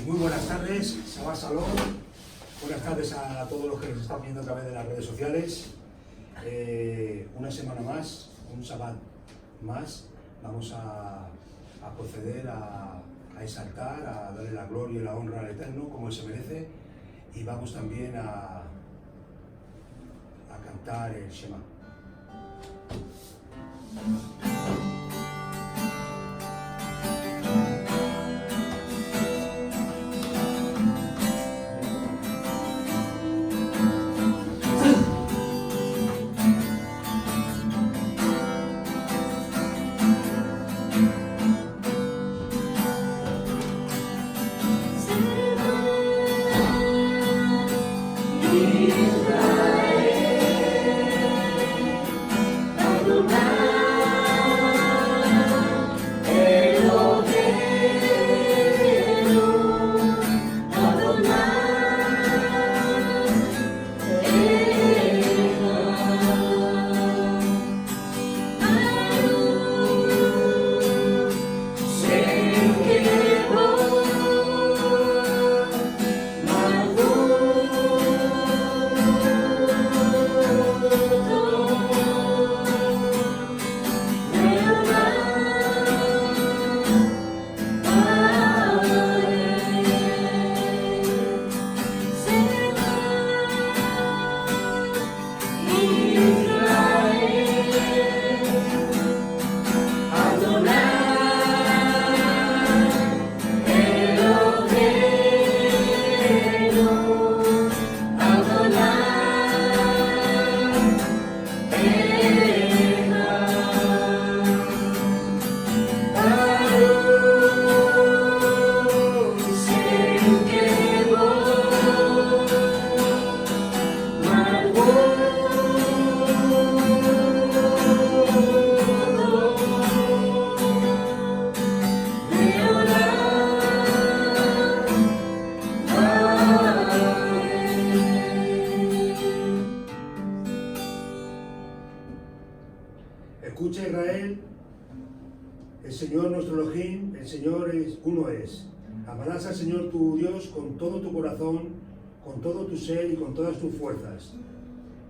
Muy buenas tardes, Shabbat Shalom. Buenas tardes a todos los que nos están viendo a través de las redes sociales. Una semana más, un Shabbat más, vamos a proceder a exaltar, a darle la gloria y la honra al Eterno como Él se merece, y vamos también a cantar el Shema. Escucha, Israel, el Señor nuestro Elohim, el Señor uno es. Amarás al Señor tu Dios con todo tu corazón, con todo tu ser y con todas tus fuerzas.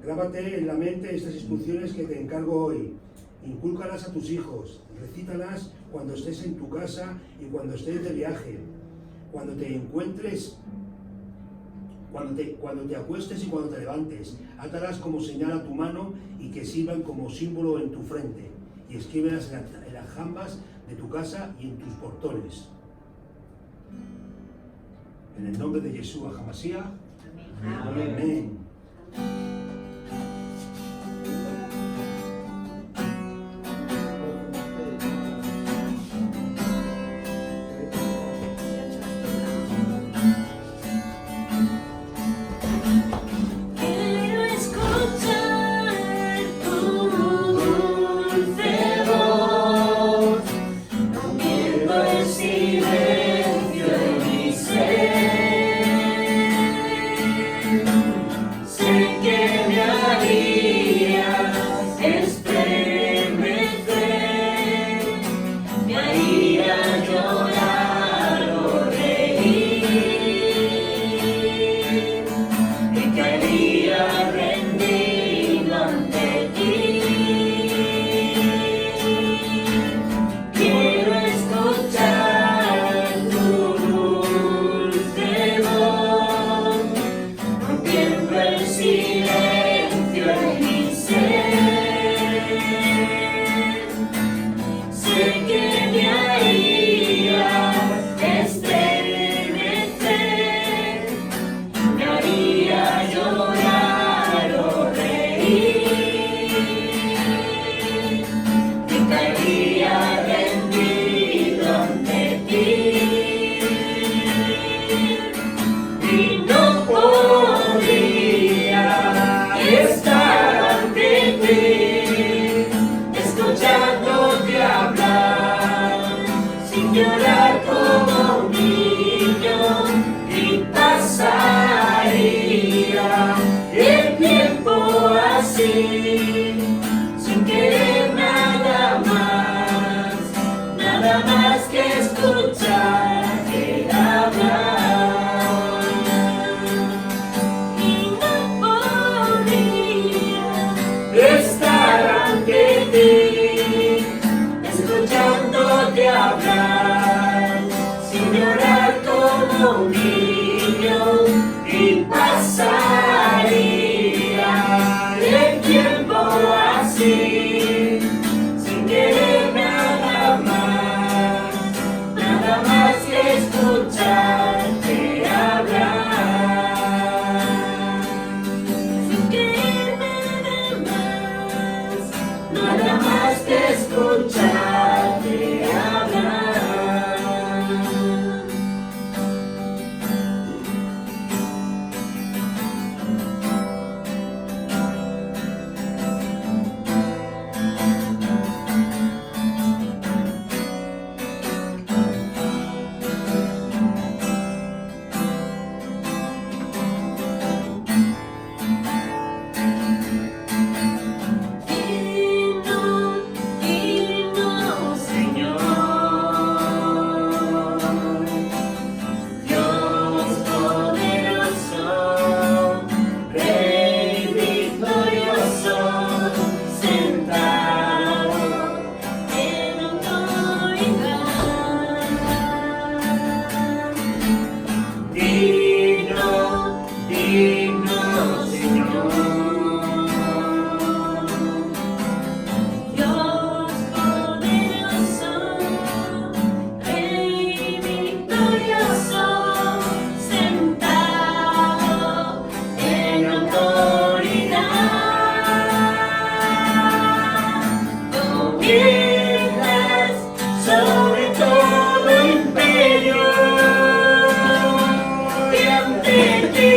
Grábate en la mente estas instrucciones que te encargo hoy. Incúlcalas a tus hijos, recítalas cuando estés en tu casa y cuando estés de viaje, cuando te encuentres, cuando te acuestes y cuando te levantes. Átalas como señal a tu mano y que sirvan como símbolo en tu frente, y escríbelas en las jambas de tu casa y en tus portones. En el nombre de Yeshua HaMashiach. Amén. Amén. Sé que de hablar, sin llorar como un niño, y pasaría el tiempo así, sin querer nada más que escucharte hablar, sin querer nada más que escucharte hablar. Sobre todo imperio, y ante ti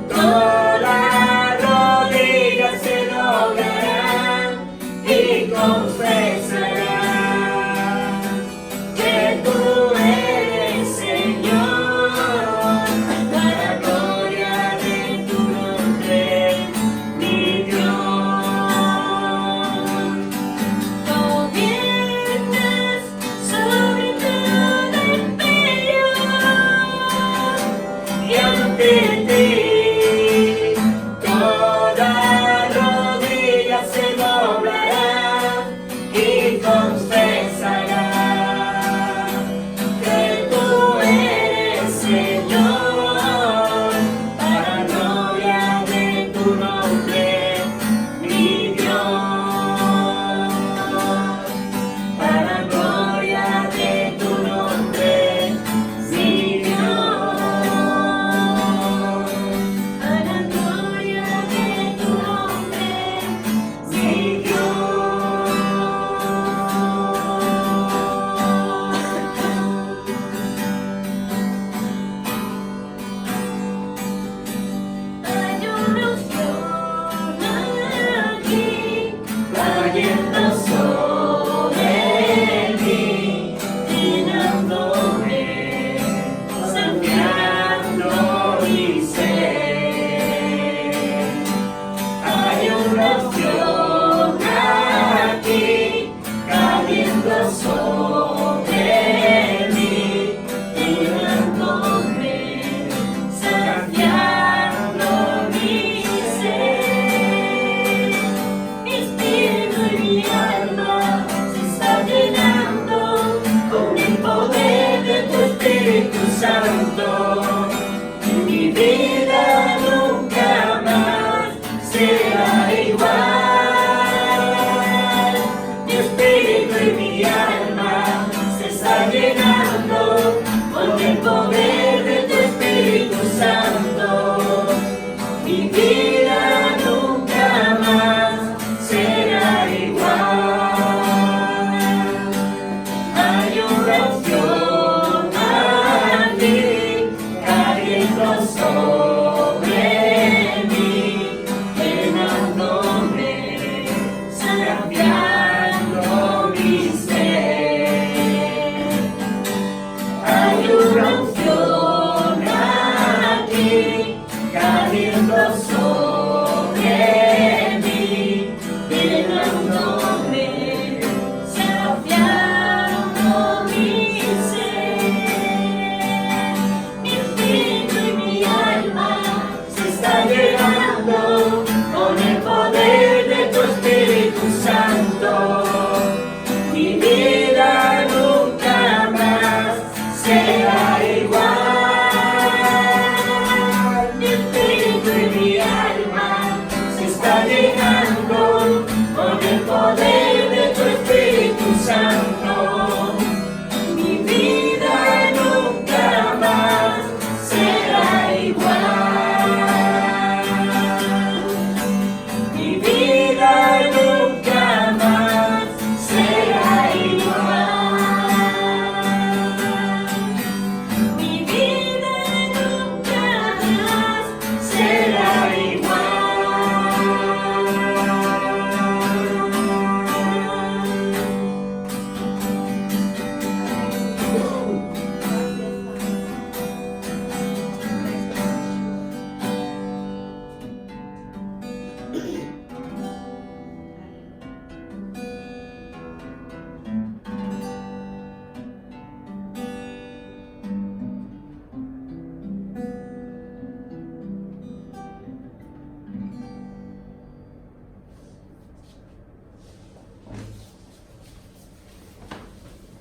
todas rodillas se doblarán y confesarán que tú eres Señor, para gloria de tu nombre, mi Dios. Toda rodilla se doblará y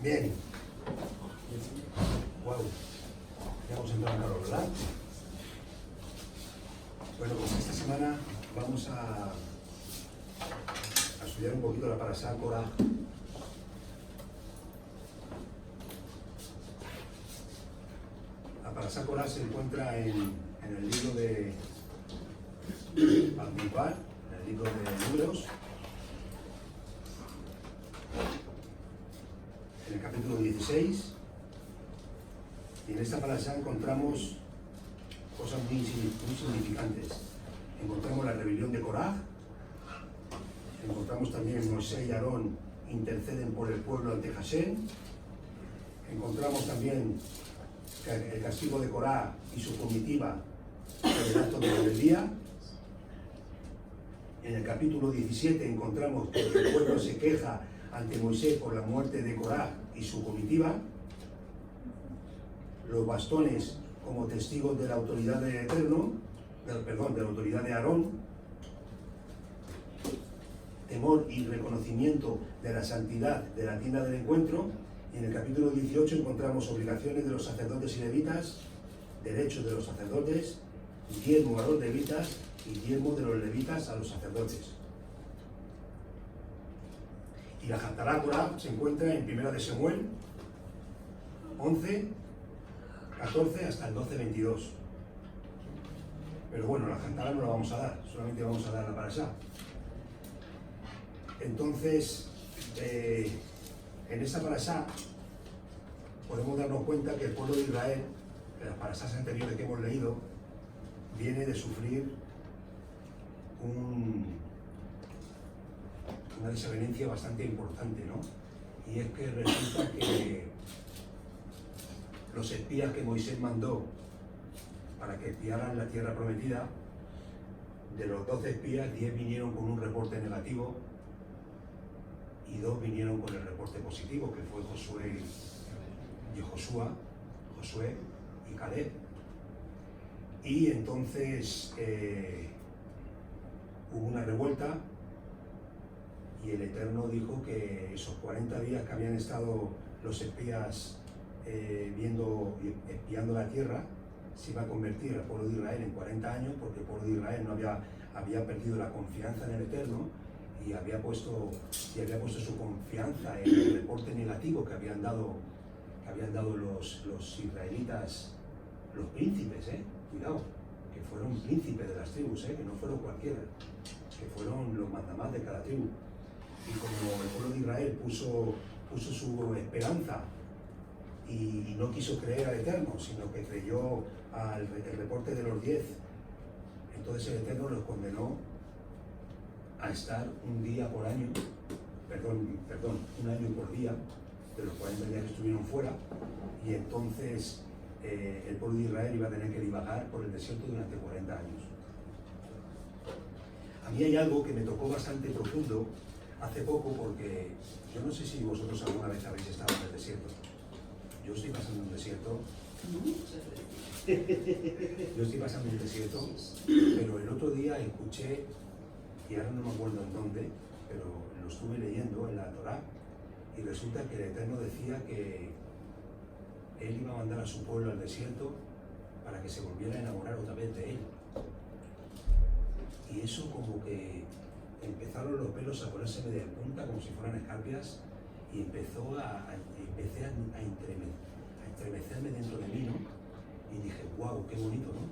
Bien. Wow. Ya hemos entrado en calor, ¿verdad? Bueno, pues esta semana vamos a estudiar un poquito la Parashá Korah. La Parashá Korah se encuentra en el libro de Bamidbar, en el libro de Números, en el capítulo 16, y en esta Parashá encontramos cosas muy significantes. Encontramos la rebelión de Korah, encontramos también Moisés y Aarón interceden por el pueblo ante Hashem, encontramos también el castigo de Korah y su comitiva por el acto de rebeldía. En el capítulo 17 encontramos que el pueblo se queja ante Moisés por la muerte de Korah y su comitiva. Los bastones como testigos de la autoridad del Eterno, de la autoridad de Aarón. Temor y reconocimiento de la santidad de la tienda del encuentro. Y en el capítulo 18 encontramos obligaciones de los sacerdotes y levitas, derechos de los sacerdotes, diezmo a los levitas y diezmo de los levitas a los sacerdotes. Y la Haftará Korah se encuentra en 1 de Samuel 11, 14 hasta el 12-22. Pero bueno, la Haftará no la vamos a dar, solamente vamos a dar la Parashá. Entonces, en esa Parashá podemos darnos cuenta que el pueblo de Israel, en las Parashás anteriores que hemos leído, viene de sufrir una desavenencia bastante importante, ¿no? Y es que resulta que los espías que Moisés mandó para que espiaran la tierra prometida, de los 12 espías, 10 vinieron con un reporte negativo y 2 vinieron con el reporte positivo, que fue Josué y Caleb. Y entonces hubo una revuelta y el Eterno dijo que esos 40 días que habían estado los espías espiando la tierra, se iba a convertir al pueblo de Israel en 40 años, porque el pueblo de Israel no había perdido la confianza en el Eterno y había puesto su confianza en el reporte negativo que habían dado los israelitas, los príncipes, cuidado, que fueron príncipes de las tribus, que no fueron cualquiera, que fueron los mandamás de cada tribu. Y como el pueblo de Israel puso su esperanza y no quiso creer al Eterno, sino que creyó al reporte de los 10, entonces el Eterno los condenó a estar un día por año, un año por día, de los 40 días que estuvieron fuera, y entonces el pueblo de Israel iba a tener que divagar por el desierto durante 40 años. A mí hay algo que me tocó bastante profundo hace poco, porque yo no sé si vosotros alguna vez habéis estado en el desierto. Yo estoy pasando un desierto. Pero el otro día escuché, y ahora no me acuerdo en dónde, pero lo estuve leyendo en la Torá, y resulta que el Eterno decía que Él iba a mandar a su pueblo al desierto para que se volviera a enamorar otra vez de Él. Y eso como que empezaron los pelos a ponérseme de punta como si fueran escarpias, y empecé a estremecerme dentro de mí, ¿no? Y dije, wow, qué bonito, ¿no?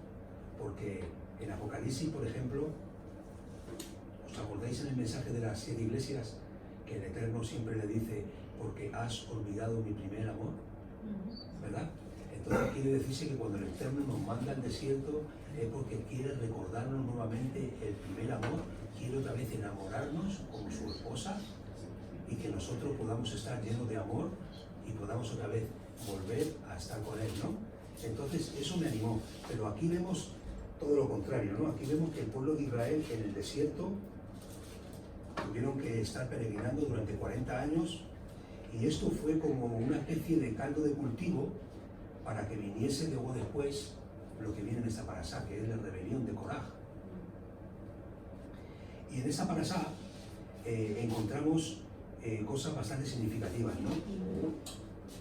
Porque en Apocalipsis, por ejemplo, ¿os acordáis en el mensaje de las 7 iglesias que el Eterno siempre le dice, porque has olvidado mi primer amor? ¿Verdad? Entonces quiere decirse que cuando el Eterno nos manda al desierto es porque quiere recordarnos nuevamente el primer amor, quiere otra vez enamorarnos como su esposa, y que nosotros podamos estar llenos de amor y podamos otra vez volver a estar con Él, ¿no? Entonces eso me animó, pero aquí vemos todo lo contrario, ¿no? Aquí vemos que el pueblo de Israel en el desierto tuvieron que estar peregrinando durante 40 años, y esto fue como una especie de caldo de cultivo para que viniese luego después lo que viene en esta parashá, que es la rebelión de Korah. Y en esa parashá encontramos cosas bastante significativas, ¿no?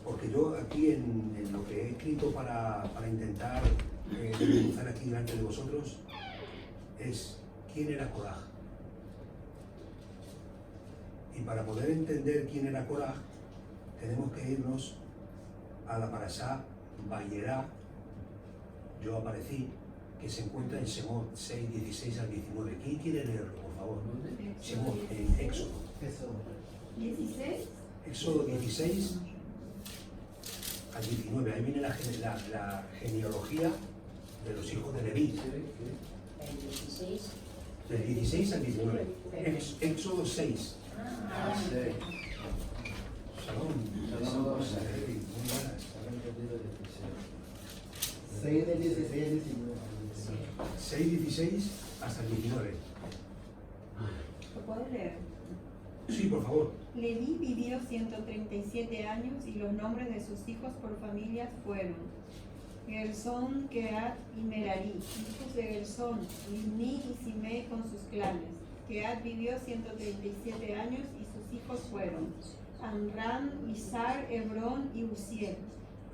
Porque yo aquí en lo que he escrito para intentar desmenuzar aquí delante de vosotros es quién era Koraj. Y para poder entender quién era Koraj, tenemos que irnos a la parashá Vayera, yo aparecí, que se encuentra en Shemot 6, 16 al 19. ¿Quién quiere leerlo, por favor? Shemot, en Éxodo. 16. Éxodo 16 al 19. Ahí viene la genealogía de los hijos de Leví. El 16. Del 16 al 19. Éxodo 6. Shalom. Shalom. Muy buenas. 6 del 16 al 19. 6, 16 hasta el 19. ¿Lo puedo leer? Sí, por favor. Leví vivió 137 años y los nombres de sus hijos por familias fueron Gersón, Kehat y Merari, hijos de Gersón, Libni y Simei con sus clanes. Kehat vivió 137 años y sus hijos fueron Amram, Izar, Hebrón y Uziel.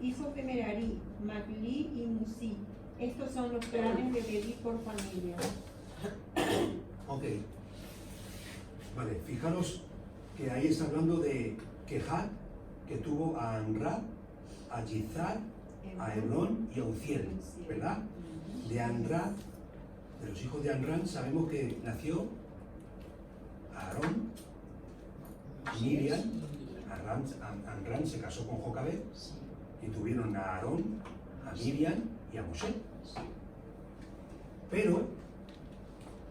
Hijos de Merari, Magli y Musi. Estos son los clanes de Leví por familia. Ok. Vale, fijaros que ahí está hablando de Kehat, que tuvo a Amram, a Yizar, a Hebrón y a Uziel, ¿verdad? De Amram, de los hijos de Amram, sabemos que nació Aarón, Miriam. Amram se casó con Jocabed y tuvieron a Aarón, a Miriam y a Moshe. Pero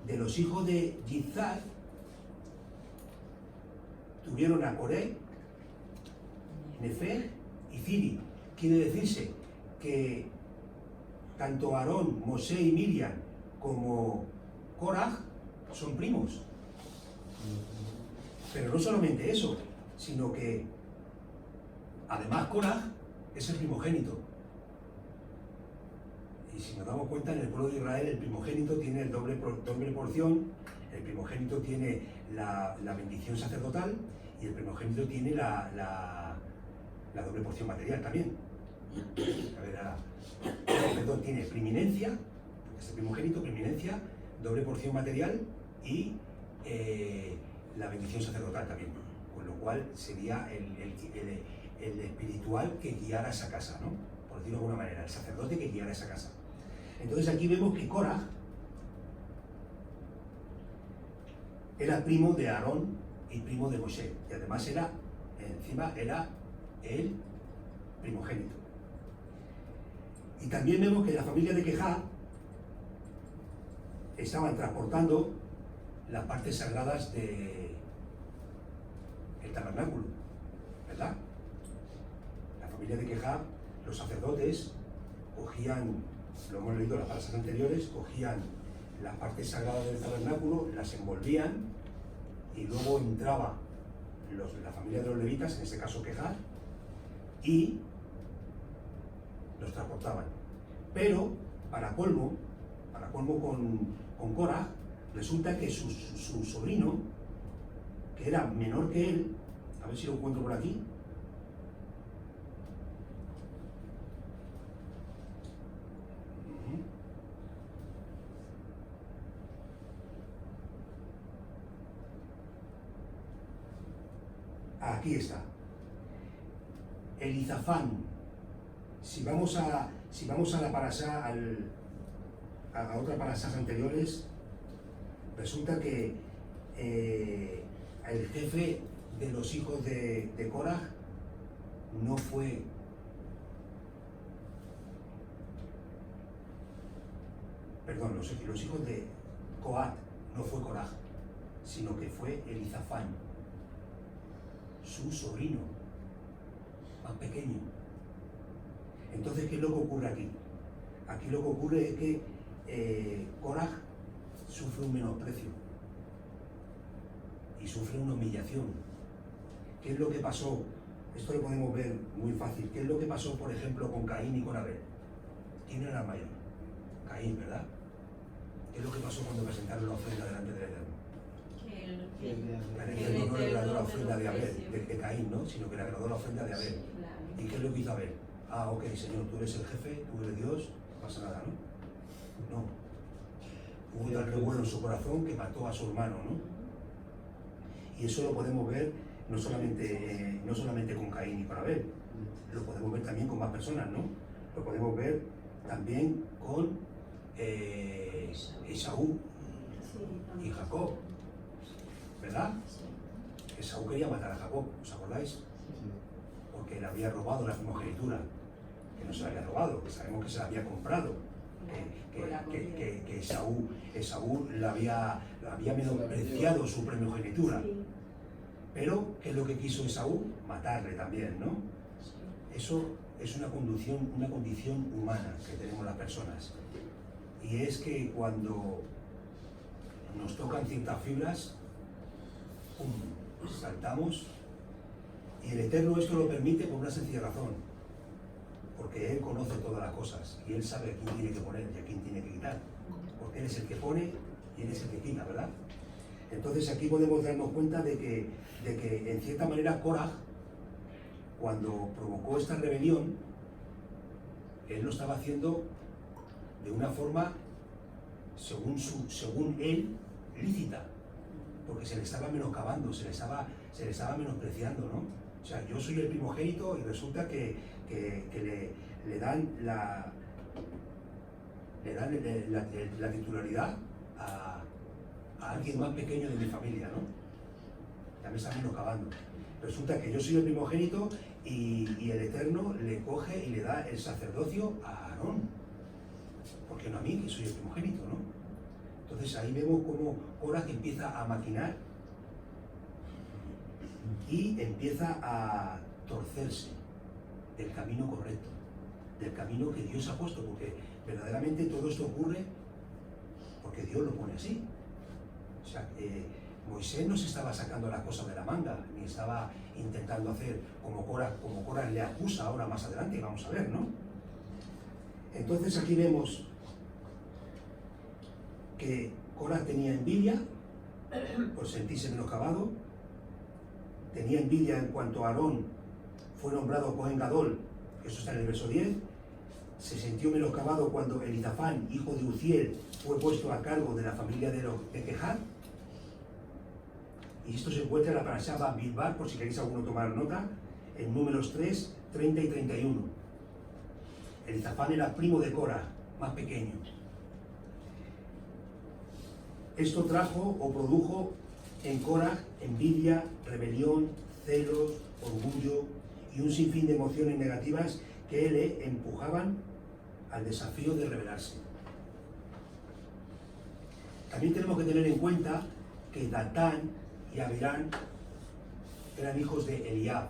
de los hijos de Yizar tuvieron a Coré, Nefer y Ciri. Quiere decirse que tanto Aarón, Moshe y Miriam como Koraj son primos. Pero no solamente eso, sino que además Koraj es el primogénito. Y si nos damos cuenta, en el pueblo de Israel el primogénito tiene el doble porción, el primogénito tiene la bendición sacerdotal y el primogénito tiene la doble porción material también. Perdón, tiene preeminencia, porque es el primogénito, preeminencia, doble porción material y la bendición sacerdotal también. Con lo cual sería el espiritual que guiara esa casa, ¿no? Por decirlo de alguna manera, el sacerdote que guiara esa casa. Entonces aquí vemos que Koraj era primo de Aarón y primo de Moshe, y además encima era el primogénito. Y también vemos que la familia de Kehat estaban transportando las partes sagradas del tabernáculo, ¿verdad? La familia de Kehat, los sacerdotes, cogían, lo hemos leído en las parasas anteriores, cogían las partes sagradas del tabernáculo, las envolvían y luego entraba la familia de los levitas, en este caso Kehat, y los transportaban. Pero, para colmo con Koraj, resulta que su sobrino, que era menor que él, a ver si lo encuentro por aquí, aquí está. Elizafán. Si vamos a la parasá, a otra parasás anteriores, resulta que el jefe de los hijos de Koraj no fue los hijos de Coat no fue Koraj, sino que fue Elizafán, su sobrino más pequeño. Entonces, ¿qué es lo que ocurre aquí? Aquí lo que ocurre es que Koraj sufre un menosprecio y sufre una humillación. ¿Qué es lo que pasó? Esto lo podemos ver muy fácil. ¿Qué es lo que pasó, por ejemplo, con Caín y con Abel? ¿Quién era el mayor? Caín, ¿verdad? ¿Qué es lo que pasó cuando presentaron la ofrenda delante del Eterno? Que el El Eterno no le agradó la ofrenda de Abel, de Caín, ¿no? Sino que le agradó la ofrenda de Abel. ¿Y qué es lo que hizo Abel? Ah, ok, Señor, tú eres el jefe, tú eres Dios, no pasa nada, ¿no? No. Hubo tal revuelo en su corazón que mató a su hermano, ¿no? Y eso lo podemos ver no solamente con Caín y con Abel, lo podemos ver también con más personas, ¿no? Lo podemos ver también con Esaú y Jacob, ¿verdad? Esaú quería matar a Jacob, ¿os acordáis? Porque le había robado la primogenitura, que no se la había robado, que sabemos que se la había comprado, que Esaú le había menospreciado su primogenitura. Pero, ¿qué es lo que quiso Esaú? Matarle también, ¿no? Eso es una condición humana que tenemos las personas. Y es que cuando nos tocan ciertas fibras, ¡pum!, saltamos. Y el Eterno esto lo permite por una sencilla razón. Porque Él conoce todas las cosas y Él sabe a quién tiene que poner y a quién tiene que quitar. Porque Él es el que pone y Él es el que quita, ¿verdad? Entonces aquí podemos darnos cuenta de que en cierta manera Korah, cuando provocó esta rebelión, él lo estaba haciendo de una forma, según él, lícita, porque se le estaba menoscabando, se le estaba menospreciando, ¿no? O sea, yo soy el primogénito y resulta que le dan la titularidad a alguien más pequeño de mi familia, ¿no? Ya me está menoscabando. Resulta que yo soy el primogénito y el Eterno le coge y le da el sacerdocio a Aarón. ¿Por qué no a mí, que soy el primogénito, no? Entonces ahí vemos cómo Korah empieza a maquinar y empieza a torcerse del camino correcto, del camino que Dios ha puesto, porque verdaderamente todo esto ocurre porque Dios lo pone así. O sea, Moisés no se estaba sacando las cosas de la manga, ni estaba intentando hacer como Korah le acusa ahora más adelante, vamos a ver, ¿no? Entonces aquí vemos que Korah tenía envidia por sentirse menoscabado, tenía envidia en cuanto a Aarón fue nombrado Cohen Gadol, eso está en el verso 10, se sintió menoscabado cuando Elizafán, hijo de Uziel, fue puesto a cargo de la familia de Kehat. Y esto se encuentra en la parashá Bamidbar, por si queréis alguno tomar nota, en números 3, 30 y 31. Elizafán era primo de Korah, más pequeño. Esto trajo o produjo en Korah envidia, rebelión, celos, orgullo y un sinfín de emociones negativas que le empujaban al desafío de rebelarse. También tenemos que tener en cuenta que Datán y Abirán eran hijos de Eliab,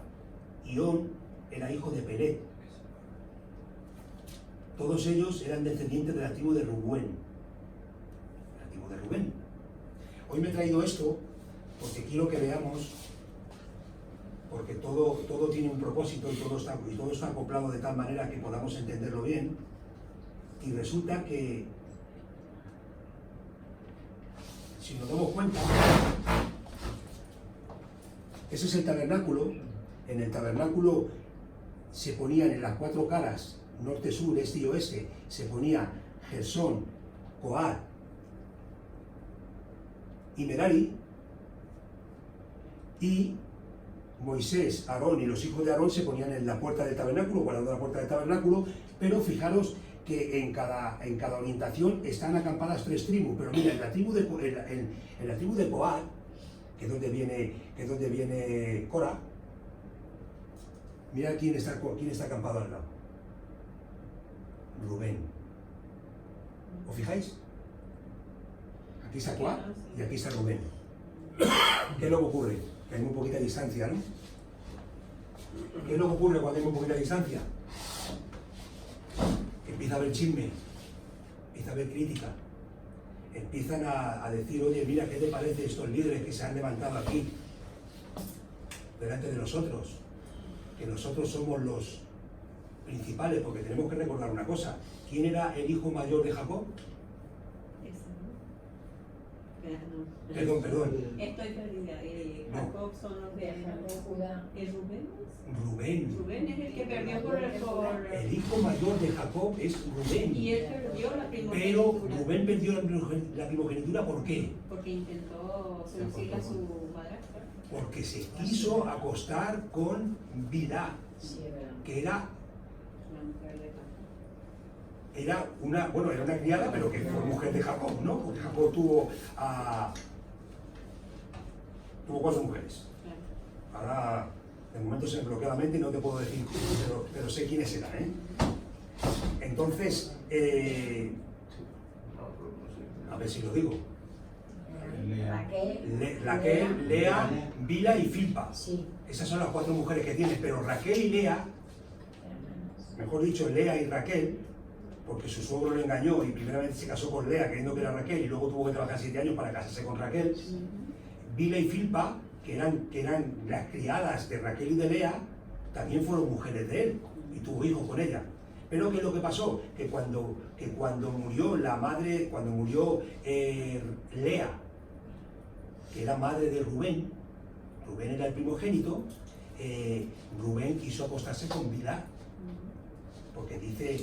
y On era hijo de Pelet. Todos ellos eran descendientes de la tribu de Rubén. Hoy me he traído esto porque quiero que veamos, porque todo tiene un propósito y todo está acoplado de tal manera que podamos entenderlo bien. Y resulta que, si nos damos cuenta, ese es el tabernáculo. En el tabernáculo se ponían en las cuatro caras, norte, sur, este y oeste, se ponía Gersón, Coat y Merari, y Moisés, Aarón y los hijos de Aarón se ponían en la puerta del tabernáculo, guardando la puerta del tabernáculo, pero fijaros que en cada orientación están acampadas tres tribus, pero mira, en la tribu de Coat, que es donde viene Korah, mira quién está acampado al lado. Rubén. ¿Os fijáis? Aquí está Coat y aquí está Rubén. ¿Qué es lo que ocurre? Que hay muy poquita distancia, ¿no? ¿Qué es lo que ocurre cuando hay muy poquita distancia? Que empieza a haber chisme, empieza a haber crítica, empiezan a decir, oye, mira, ¿qué te parece estos líderes que se han levantado aquí delante de nosotros? Que nosotros somos los principales, porque tenemos que recordar una cosa. ¿Quién era el hijo mayor de Jacob? Perdón. Estoy perdida. No. Jacob son los de Judá. ¿Es Rubén? Rubén. Rubén es el que perdió por El hijo mayor de Jacob es Rubén. Y él perdió la primogenitura. Pero Rubén perdió la primogenitura, ¿por qué? Porque intentó seducir a su madrastra. Porque se quiso acostar con Bilhá, Sí, es verdad. que era La mujer de Jacob. era una criada, pero que fue mujer de Jacob, ¿no? Porque Jacob tuvo 4 mujeres. Claro. Ahora, de momento se me bloquea la mente y no te puedo decir, pero sé quiénes eran, ¿eh? Entonces, a ver si lo digo. Raquel, Lea, Bilhá y Zilpa. Sí, Esas son las 4 mujeres que tienes, pero Raquel y Lea, hermanas. mejor dicho, Lea y Raquel, porque su suegro le engañó y primeramente se casó con Lea creyendo que era Raquel y luego tuvo que trabajar 7 años para casarse con Raquel. Bilhá y Zilpa, que eran las criadas de Raquel y de Lea, también fueron mujeres de él y tuvo hijos con ella. Pero ¿qué es lo que pasó? Que cuando murió la madre, Lea, que era madre de Rubén era el primogénito, Rubén quiso acostarse con Bilhá, porque dice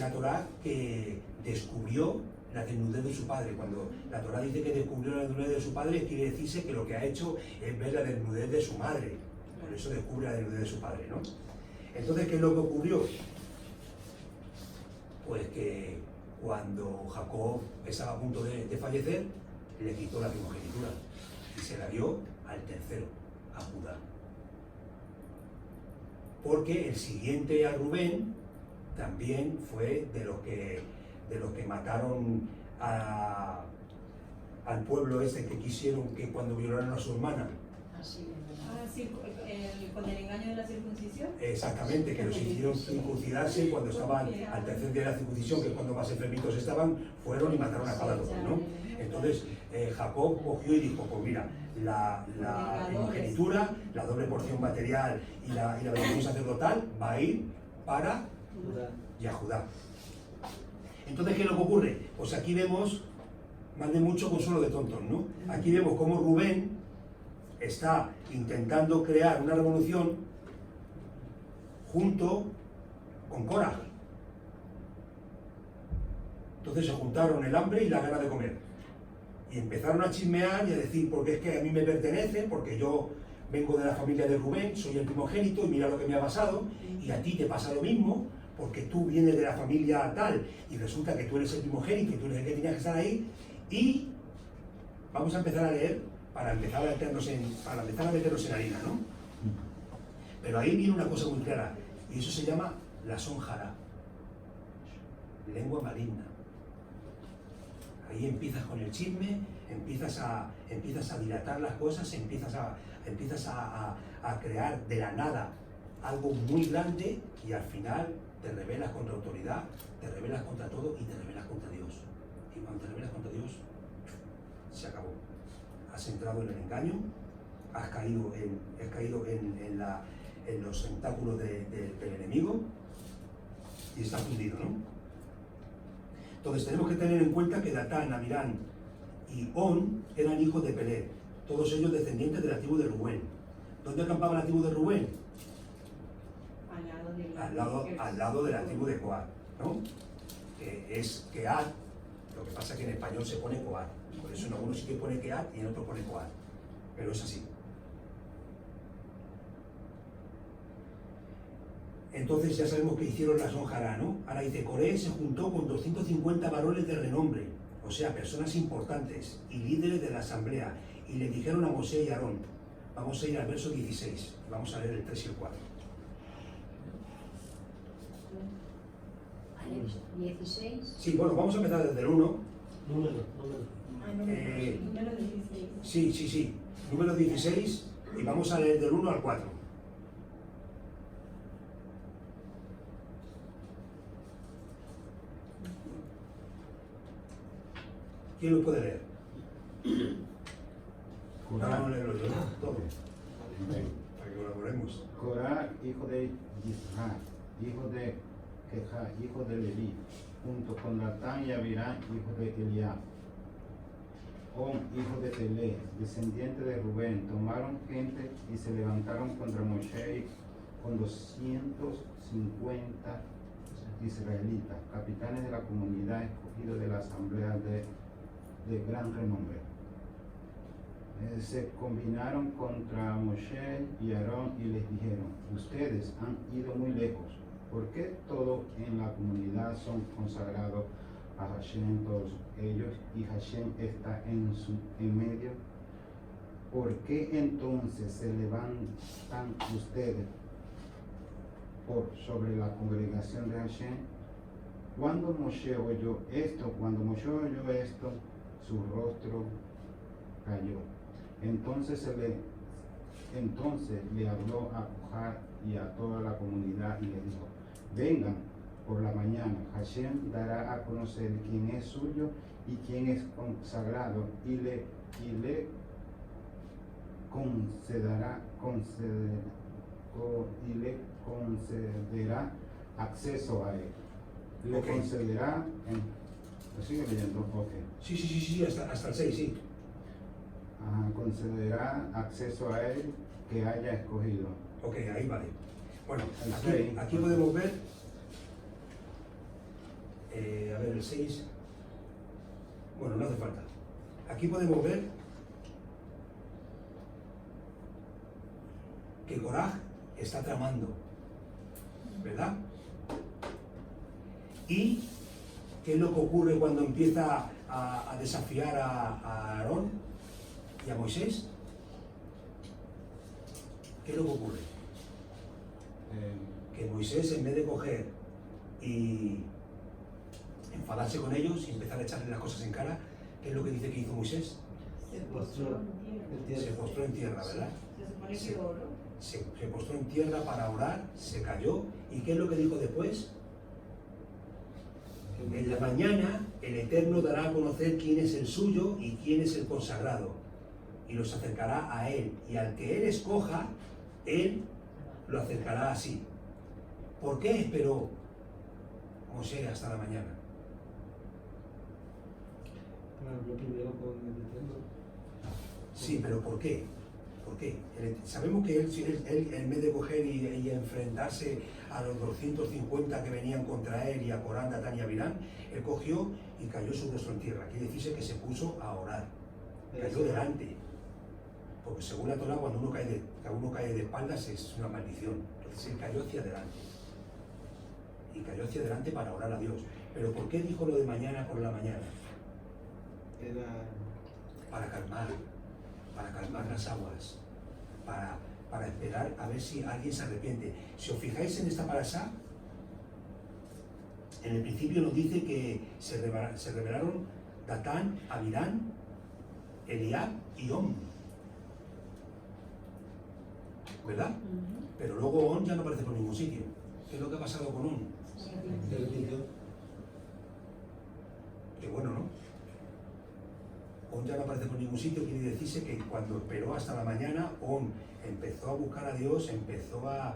la Torá que descubrió la desnudez de su padre. Cuando la Torá dice que descubrió la desnudez de su padre, quiere decirse que lo que ha hecho es ver la desnudez de su madre. Por eso descubre la desnudez de su padre, ¿no? Entonces, ¿qué es lo que ocurrió? Pues que cuando Jacob estaba a punto de fallecer, le quitó la primogenitura y se la dio al tercero, a Judá. Porque el siguiente a Rubén también fue de los que mataron al pueblo ese que quisieron que cuando violaron a su hermana. Así es verdad. Sí, con el engaño de la circuncisión. Exactamente, que los hicieron circuncidarse y cuando estaban al tercer día de la circuncisión, que es cuando más enfermitos estaban, fueron y mataron a cada todos, ¿no? Entonces Jacob cogió y dijo, pues mira, la primogenitura, la doble porción material y la bendición sacerdotal va a ir para Judá. Entonces, ¿qué es lo que ocurre? Pues aquí vemos, más de mucho consuelo de tontos, ¿no? Aquí vemos cómo Rubén está intentando crear una revolución junto con Cora. Entonces se juntaron el hambre y la gana de comer. Y empezaron a chismear y a decir, porque es que a mí me pertenece, porque yo vengo de la familia de Rubén, soy el primogénito y mira lo que me ha pasado, y a ti te pasa lo mismo, porque tú vienes de la familia tal, y resulta que tú eres el primogénito y tú eres el que tenías que estar ahí, y vamos a empezar a leer para empezar a meternos en harina, ¿no? Pero ahí viene una cosa muy clara, y eso se llama la sonjara, lengua maligna. Ahí empiezas con el chisme, empiezas a dilatar las cosas, empiezas a crear de la nada algo muy grande y al final te rebelas contra autoridad, te rebelas contra todo y te rebelas contra Dios. Y cuando te rebelas contra Dios, se acabó. Has entrado en el engaño, has caído en los tentáculos del enemigo y estás hundido, ¿no? Entonces tenemos que tener en cuenta que Datán, Amirán y On eran hijos de Pelé, todos ellos descendientes de la tribu de Rubén. ¿Dónde acampaba la tribu de Rubén? Al lado de la tribu de Coat, ¿no? Es Keat, lo que pasa es que en español se pone Coat, por eso en algunos sitios pone Keat y en otros pone Coat, pero es así. Entonces ya sabemos que hicieron la sonjara, ¿no? Ahora dice, Coré se juntó con 250 varones de renombre, o sea, personas importantes y líderes de la asamblea, y le dijeron a Mosé y Aarón, vamos a ir al verso 16, vamos a leer el 3 y el 4. Vale, 16. Sí, bueno, vamos a empezar desde el 1. Número. Número 16. Sí, número 16, y vamos a leer del 1 al 4. ¿Quién lo puede leer? Corá, No, leerlo yo, todo. Para que colaboremos. Corá, hijo de Yisra, hijo de Queja, hijo de Leví, junto con Datán y Abirán, hijo de Eliab. On, hijo de Pelé, descendiente de Rubén, tomaron gente y se levantaron contra Moshe con 250 israelitas, capitanes de la comunidad escogidos de la asamblea de gran renombre. Se combinaron contra Moshe y Aarón y les dijeron: ustedes han ido muy lejos. ¿Por qué todos en la comunidad son consagrados a Hashem, todos ellos, y Hashem está en medio? ¿Por qué entonces se levantan ustedes sobre la congregación de Hashem? Cuando Moshe oyó esto, su rostro cayó. Entonces le habló a Kohat y a toda la comunidad y le dijo: vengan por la mañana, Hashem dará a conocer quién es suyo y quién es consagrado, y le concederá acceso a él. Le Ok. concederá, ¿lo sigue leyendo? Ok. Sí, hasta el 6, sí. Concederá acceso a él que haya escogido. Ok, ahí vale. Bueno, El aquí, 6. aquí podemos ver, a ver, el 6, bueno, no hace falta. Aquí podemos ver que Korah está tramando, ¿verdad? ¿Y qué es lo que ocurre cuando empieza a desafiar a Aarón y a Moisés? ¿Qué es lo que ocurre? Que Moisés, en vez de coger y enfadarse con ellos y empezar a echarle las cosas en cara, ¿qué es lo que dice que hizo Moisés? Se postró en tierra. Se postró en tierra, ¿verdad? Se supone Sí. que oró. Se postró en tierra para orar, se cayó. ¿Y qué es lo que dijo después? En la mañana el Eterno dará a conocer quién es el suyo y quién es el consagrado, y los acercará a él, y al que él escoja, él lo acercará a sí. ¿Por qué esperó Moshe hasta la mañana? Habló primero con el Eterno. Sí, pero ¿por qué? ¿Por qué? Sabemos que él en vez de coger y enfrentarse a los 250 que venían contra él y a Corán, Datán y Abirán, él cogió y cayó su rostro en tierra. Quiere decirse que se puso a orar, cayó delante. Porque según la Torah, cuando uno cae de espaldas es una maldición. Entonces él cayó hacia adelante. Y cayó hacia adelante para orar a Dios. Pero ¿por qué dijo lo de mañana por la mañana? Para calmar las aguas, para esperar a ver si alguien se arrepiente. Si os fijáis en esta parasá, en el principio nos dice que se rebelaron Datán, Abirán, Eliab y On, ¿verdad? Pero luego On ya no aparece por ningún sitio. ¿Qué es lo que ha pasado con On? Qué bueno, ¿no? On ya no aparece por ningún sitio. Quiere decirse que cuando esperó hasta la mañana, On empezó a buscar a Dios, empezó a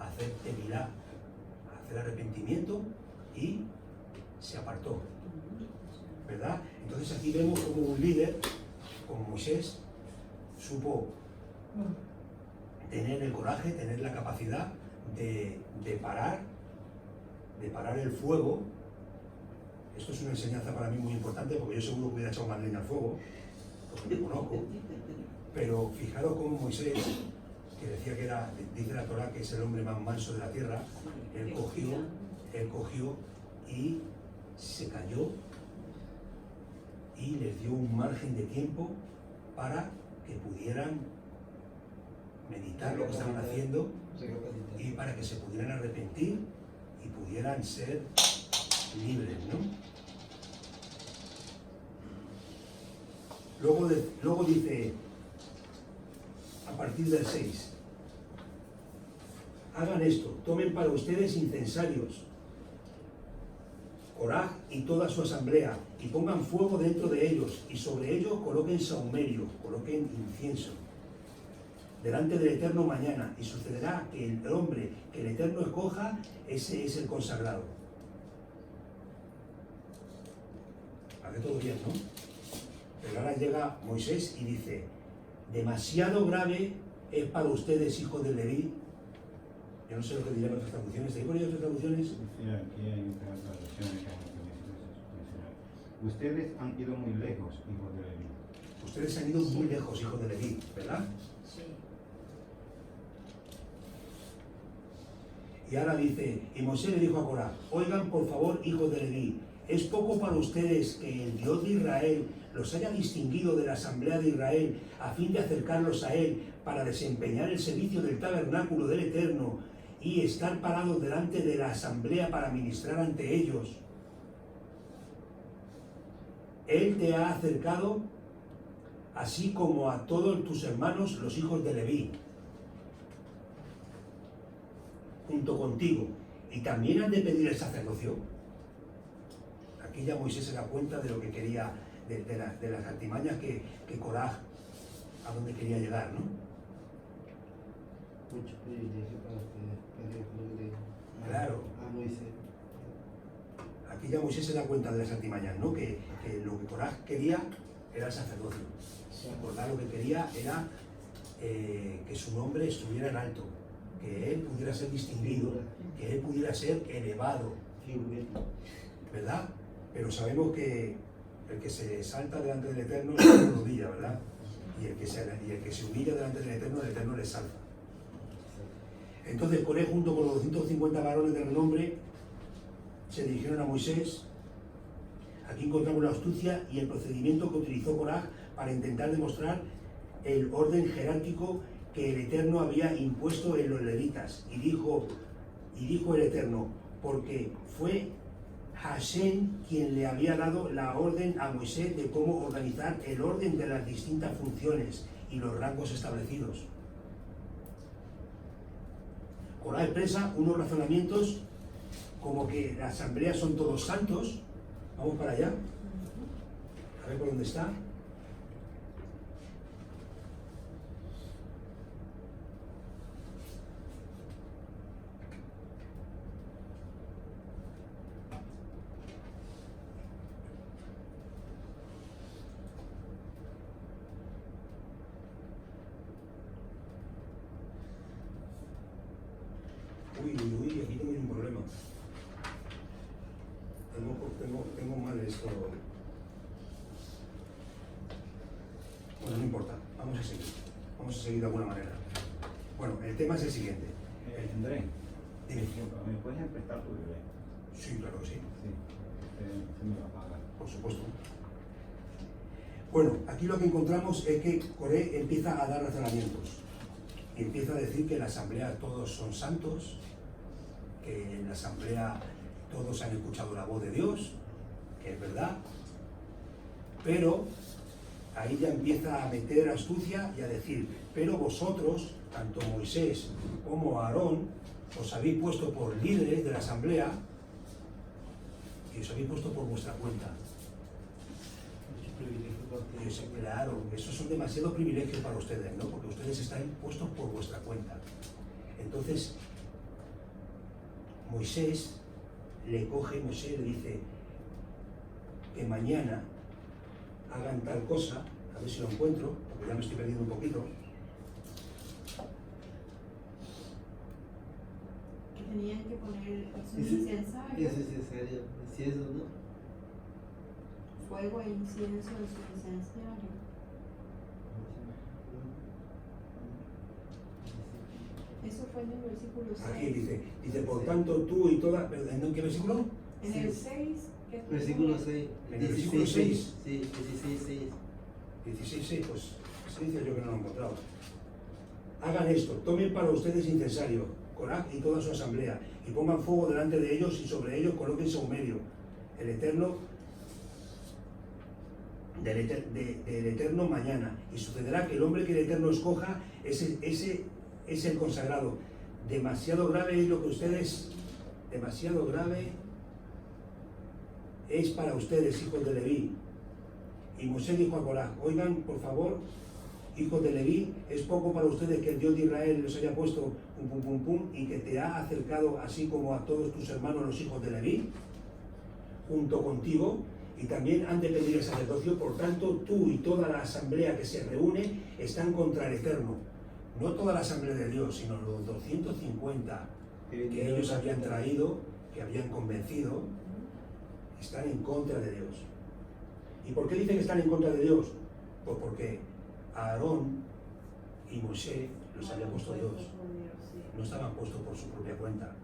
hacer tevilá, a hacer arrepentimiento, y se apartó, ¿verdad? Entonces aquí vemos como un líder, como Moisés, supo tener el coraje, tener la capacidad de parar el fuego. Esto es una enseñanza para mí muy importante, porque yo seguro que hubiera echado más leña al fuego, porque me conozco. Pero fijaros cómo Moisés, que decía que era, dice la Torah, que es el hombre más manso de la tierra, él cogió y se cayó y les dio un margen de tiempo para que pudieran meditar lo que estaban haciendo y para que se pudieran arrepentir y pudieran ser libres, ¿no? Luego dice, a partir del 6, hagan esto, tomen para ustedes incensarios, Coraj y toda su asamblea, y pongan fuego dentro de ellos, y sobre ellos coloquen saumerio, coloquen incienso, delante del Eterno mañana, y sucederá que el hombre que el Eterno escoja, ese es el consagrado. Vale, todo bien, ¿no? Pero ahora llega Moisés y dice, demasiado grave es para ustedes, hijos de Leví. Yo no sé lo que dirán otras traducciones. ¿Hay por ahí otras traducciones? Sí, aquí hay otras traducciones que mencionar. Ustedes han ido muy lejos, hijos de Leví. Ustedes han ido muy lejos, hijos de Leví, ¿verdad? Sí. Y ahora dice, y Moisés le dijo a Corá, oigan por favor, hijos de Leví, ¿es poco para ustedes que el Dios de Israel los haya distinguido de la asamblea de Israel a fin de acercarlos a él para desempeñar el servicio del tabernáculo del Eterno y estar parados delante de la asamblea para ministrar ante ellos? Él te ha acercado así como a todos tus hermanos, los hijos de Leví, junto contigo, y también han de pedir el sacerdocio. Aquí ya Moisés se da cuenta de lo que quería, de las artimañas que Coraj, a donde quería llegar, ¿no? Mucho privilegio para ustedes, pedirle Claro. a Moisés. Aquí ya Moisés se da cuenta de las artimañas, ¿no? Que lo que Coraj quería era el sacerdocio. Coraj lo que quería era que su nombre estuviera en alto, que él pudiera ser distinguido, que él pudiera ser elevado, ¿verdad? Pero sabemos que el que se salta delante del Eterno no se rodilla, ¿verdad? Y el que se humilla delante del el Eterno le salva. Entonces Coré, junto con los 250 varones de renombre, se dirigieron a Moisés. Aquí encontramos la astucia y el procedimiento que utilizó Coraj para intentar demostrar el orden jerárquico que el Eterno había impuesto en los levitas. Y dijo el Eterno, porque fue Hashem quien le había dado la orden a Moisés de cómo organizar el orden de las distintas funciones y los rangos establecidos. Corá expresa unos razonamientos como que la asamblea son todos santos. Vamos para allá. A ver por dónde está. Uy, aquí tengo un problema. Tengo mal esto. Bueno, no importa, vamos a seguir de alguna manera. Bueno, el tema es el siguiente. André, Dime. ¿me puedes prestar tu bebé? Sí, claro que sí, Sí, se me va a pagar. por supuesto. Bueno, aquí lo que encontramos es que Coré empieza a dar razonamientos. Y empieza a decir que en la asamblea todos son santos, que en la asamblea todos han escuchado la voz de Dios, que es verdad, pero ahí ya empieza a meter astucia y a decir, pero vosotros, tanto Moisés como Aarón, os habéis puesto por líderes de la asamblea y os habéis puesto por vuestra cuenta. Mucho privilegio para Y ustedes. claro, esos son demasiados privilegios para ustedes, ¿no? Porque ustedes están puestos por vuestra cuenta. Entonces, Moisés le dice que mañana hagan tal cosa, a ver si lo encuentro, porque ya me estoy perdiendo un poquito. Que tenían que poner su Ese- incensario, Es necesario, incienso, ¿no? fuego e incienso en su incenciario. Eso fue en el versículo 6. Aquí dice, por tanto tú y toda, ¿en qué versículo? En el 6, que Versículo 6. En el versículo 6. Sí, 16, 6. 16, pues se dice yo que no lo he encontrado. Hagan esto, tomen para ustedes incensario, Coraj y toda su asamblea, y pongan fuego delante de ellos y sobre ellos coloquen saumerio. El Eterno, del Eterno mañana. Y sucederá que el hombre que el Eterno escoja, ese es el consagrado. Demasiado grave es lo que ustedes, demasiado grave es para ustedes, hijos de Leví. Y Moisés dijo a Coraj, oigan, por favor, hijos de Leví, es poco para ustedes que el Dios de Israel los haya puesto y que te ha acercado así como a todos tus hermanos los hijos de Leví, junto contigo, y también han de pedir el sacerdocio. Por tanto, tú y toda la asamblea que se reúne están contra el Eterno. No toda la asamblea de Dios, sino los 250 que ellos habían traído, que habían convencido, están en contra de Dios. ¿Y por qué dicen que están en contra de Dios? Pues porque Aarón y Moisés los había puesto Dios. No estaban puestos por su propia cuenta,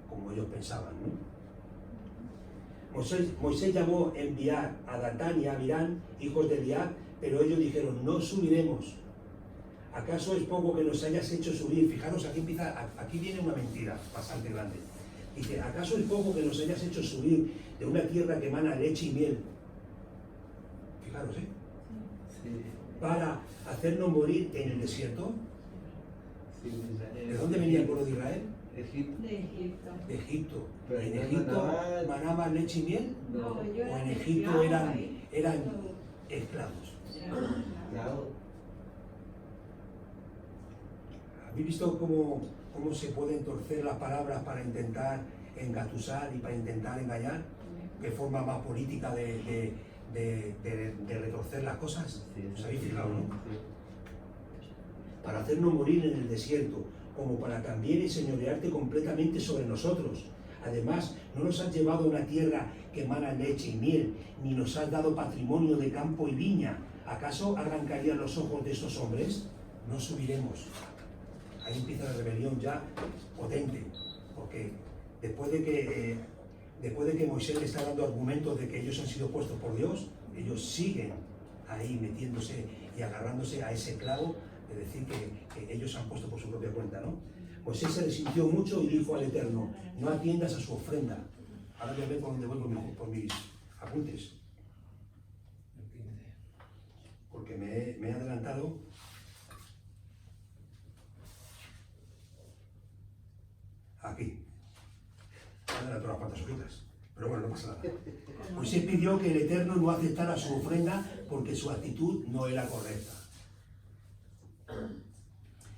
como ellos pensaban, ¿no? Moisés llamó a enviar a Datán y a Abirán, hijos de Eliab, pero ellos dijeron, no subiremos. ¿Acaso es poco que nos hayas hecho subir? Fijaros, aquí viene una mentira bastante grande. Dice, ¿acaso es poco que nos hayas hecho subir de una tierra que emana leche y miel? Fijaros, ¿eh? Sí. Para hacernos morir en el desierto. Sí, Israel. ¿De dónde venía el pueblo de Israel? Egipto. De Egipto. De Egipto. Pero ¿En no Egipto manaba- manaba leche y miel? No, yo ¿O era en Egipto esclavo eran ahí. esclavos? Claro. ¿Habéis visto cómo se pueden torcer las palabras para intentar engatusar y para intentar engañar? ¿Qué forma más política de retorcer las cosas? Sí, ¿Os habéis fijado, no? Sí. Para hacernos morir en el desierto, como para también enseñorearte completamente sobre nosotros. Además, no nos has llevado a una tierra que emana leche y miel, ni nos has dado patrimonio de campo y viña. ¿Acaso arrancarían los ojos de estos hombres? No subiremos. Ahí empieza la rebelión ya potente, porque después de que Moisés le está dando argumentos de que ellos han sido puestos por Dios, ellos siguen ahí metiéndose y agarrándose a ese clavo de decir que ellos han puesto por su propia cuenta, ¿no? Moisés se resintió mucho y dijo al Eterno, no atiendas a su ofrenda. Ahora voy a ver por dónde voy por mis apuntes, porque me he adelantado. Aquí. Me han todas las cuantas hojitas. Pero bueno, no pasa nada. Moisés pidió que el Eterno no aceptara su ofrenda porque su actitud no era correcta.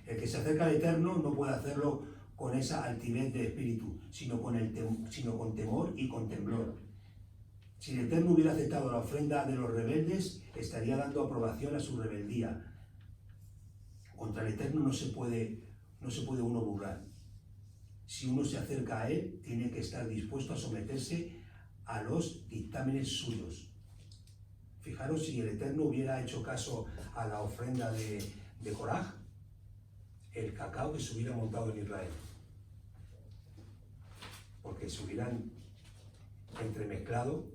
El que se acerca al Eterno no puede hacerlo con esa altivez de espíritu, sino con temor y con temblor. Si el Eterno hubiera aceptado la ofrenda de los rebeldes, estaría dando aprobación a su rebeldía. Contra el Eterno no se puede uno burlar. Si uno se acerca a Él, tiene que estar dispuesto a someterse a los dictámenes suyos. Fijaros, si el Eterno hubiera hecho caso a la ofrenda de Coraj, el cacao que se hubiera montado en Israel. Porque se hubieran entremezclado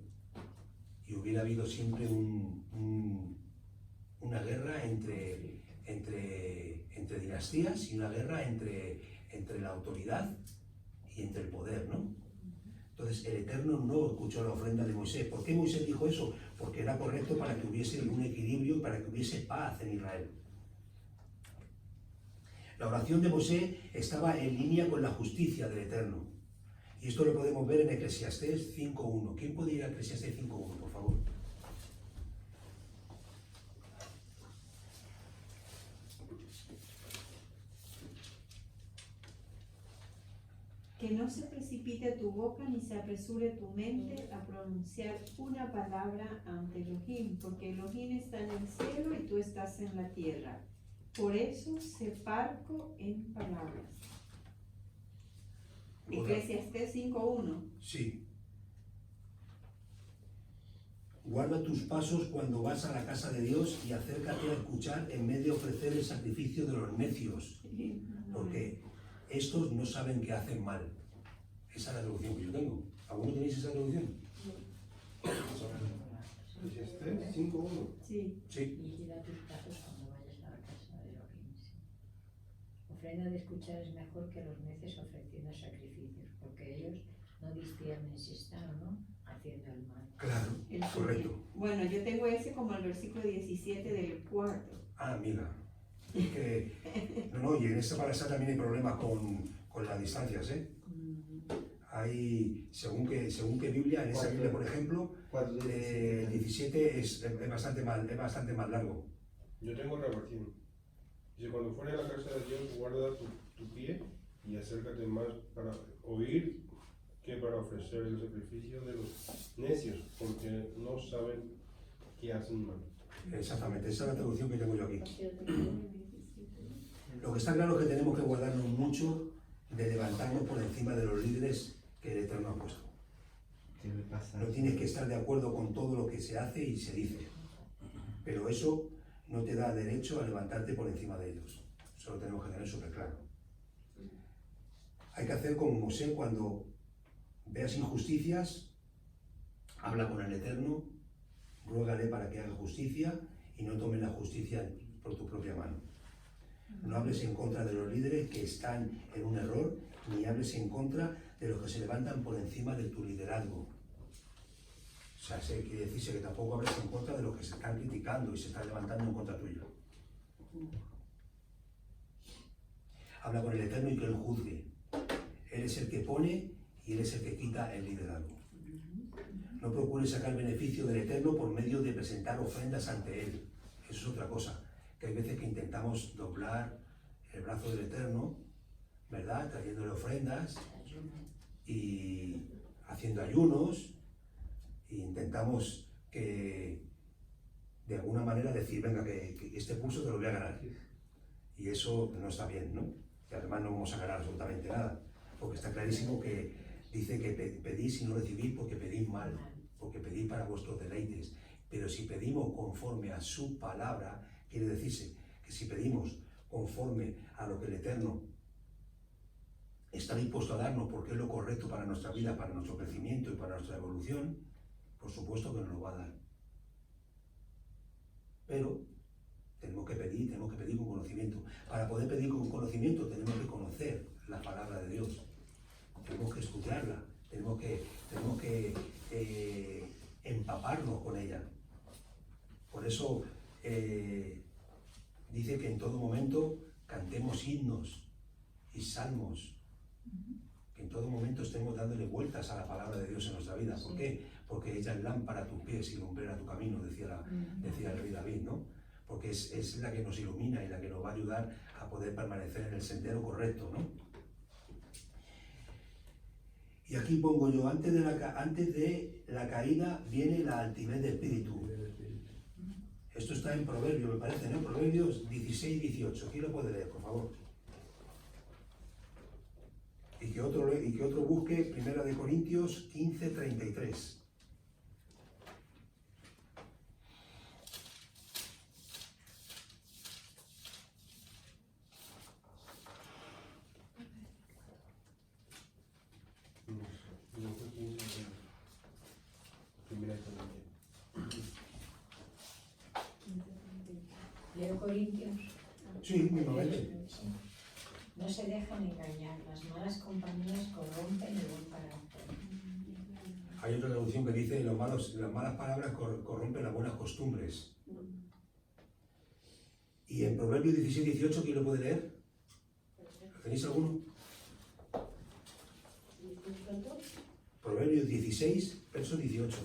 y hubiera habido siempre una guerra entre dinastías y una guerra entre la autoridad y entre el poder, ¿no? Entonces el Eterno no escuchó la ofrenda de Moisés. ¿Por qué Moisés dijo eso? Porque era correcto para que hubiese un equilibrio, para que hubiese paz en Israel. La oración de Moisés estaba en línea con la justicia del Eterno. Y esto lo podemos ver en Eclesiastés 5.1. ¿Quién puede ir a Eclesiastés 5.1, por favor? Que no se precipite tu boca ni se apresure tu mente a pronunciar una palabra ante Elohim, porque Elohim está en el cielo y tú estás en la tierra. Por eso sé parco en palabras. Eclesiastés 5.1. Sí. Guarda tus pasos cuando vas a la casa de Dios y acércate a escuchar en vez de ofrecer el sacrificio de los necios, porque estos no saben que hacen mal. Esa es la traducción que yo tengo. ¿Alguno tenéis esa traducción? ¿Eclesiastés 5.1? Sí. Sí. Vigila tus pasos cuando vayas a la casa de Elohim. Ofrenda de escuchar es mejor que los necios ofreciendo sacrificios, porque ellos no disciernen si están o no haciendo el mal. Claro, El correcto. Bueno, yo tengo ese como el versículo 17 del 4. Ah, mira. Es que, no, y en esta parasha también hay problemas con las distancias, ¿eh? Hay, según que Biblia, en esa Biblia, por ejemplo, el 17 es bastante más largo. Yo tengo otra versión. Dice, cuando fuere a la casa de Dios, guarda tu pie y acércate más para oír que para ofrecer el sacrificio de los necios, porque no saben qué hacen mal. Exactamente, esa es la traducción que tengo yo aquí. Lo que está claro es que tenemos que guardarnos mucho de levantarnos por encima de los líderes que el Eterno ha puesto. Debe pasar. No tienes que estar de acuerdo con todo lo que se hace y se dice, pero eso no te da derecho a levantarte por encima de ellos. Eso lo tenemos que tener súper claro. Hay que hacer como Mosé: cuando veas injusticias, habla con el Eterno, ruégale para que haga justicia y no tome la justicia por tu propia mano. No hables en contra de los líderes que están en un error, ni hables en contra de los que se levantan por encima de tu liderazgo. O sea, quiere decirse que tampoco hables en contra de los que se están criticando y se están levantando en contra tuyo. Habla con el Eterno y que Él juzgue. Él es el que pone y Él es el que quita el liderazgo. No procures sacar beneficio del Eterno por medio de presentar ofrendas ante Él. Eso es otra cosa, que hay veces que intentamos doblar el brazo del Eterno, ¿verdad? Trayéndole ofrendas y haciendo ayunos, e intentamos que de alguna manera decir: venga, que este pulso te lo voy a ganar. Y eso no está bien, ¿no? Y además no vamos a ganar absolutamente nada, porque está clarísimo que dice que pedís y no recibís porque pedís mal, porque pedís para vuestros deleites. Pero si pedimos conforme a su palabra, quiere decirse que si pedimos conforme a lo que el Eterno está dispuesto a darnos, porque es lo correcto para nuestra vida, para nuestro crecimiento y para nuestra evolución, por supuesto que nos lo va a dar. Pero tenemos que pedir con conocimiento. Para poder pedir con conocimiento tenemos que conocer la palabra de Dios. Tenemos que estudiarla, tenemos que empaparnos con ella. Por eso dice que en todo momento cantemos himnos y salmos, que en todo momento estemos dándole vueltas a la palabra de Dios en nuestra vida. ¿Por qué? Porque ella es lámpara a tus pies y lumbrera a tu camino, decía el rey David, ¿no? Porque es la que nos ilumina y la que nos va a ayudar a poder permanecer en el sendero correcto, ¿no? Y aquí pongo yo: antes de la caída viene la altivez de espíritu. Esto está en Proverbios, me parece, ¿no? Proverbios 16, 18. ¿Quién lo puede leer, por favor? Y que otro busque 1 Corintios 15, 33. No fue 15, primera de Leo Corintios. Sí, mismamente. Sí. No se dejan engañar, las malas compañías corrompen el buen carácter. Hay otra traducción que dice: las malas palabras corrompen las buenas costumbres. Y en Proverbios 16, 18, ¿quién lo puede leer? ¿Tenéis alguno? Proverbios 16, verso 18.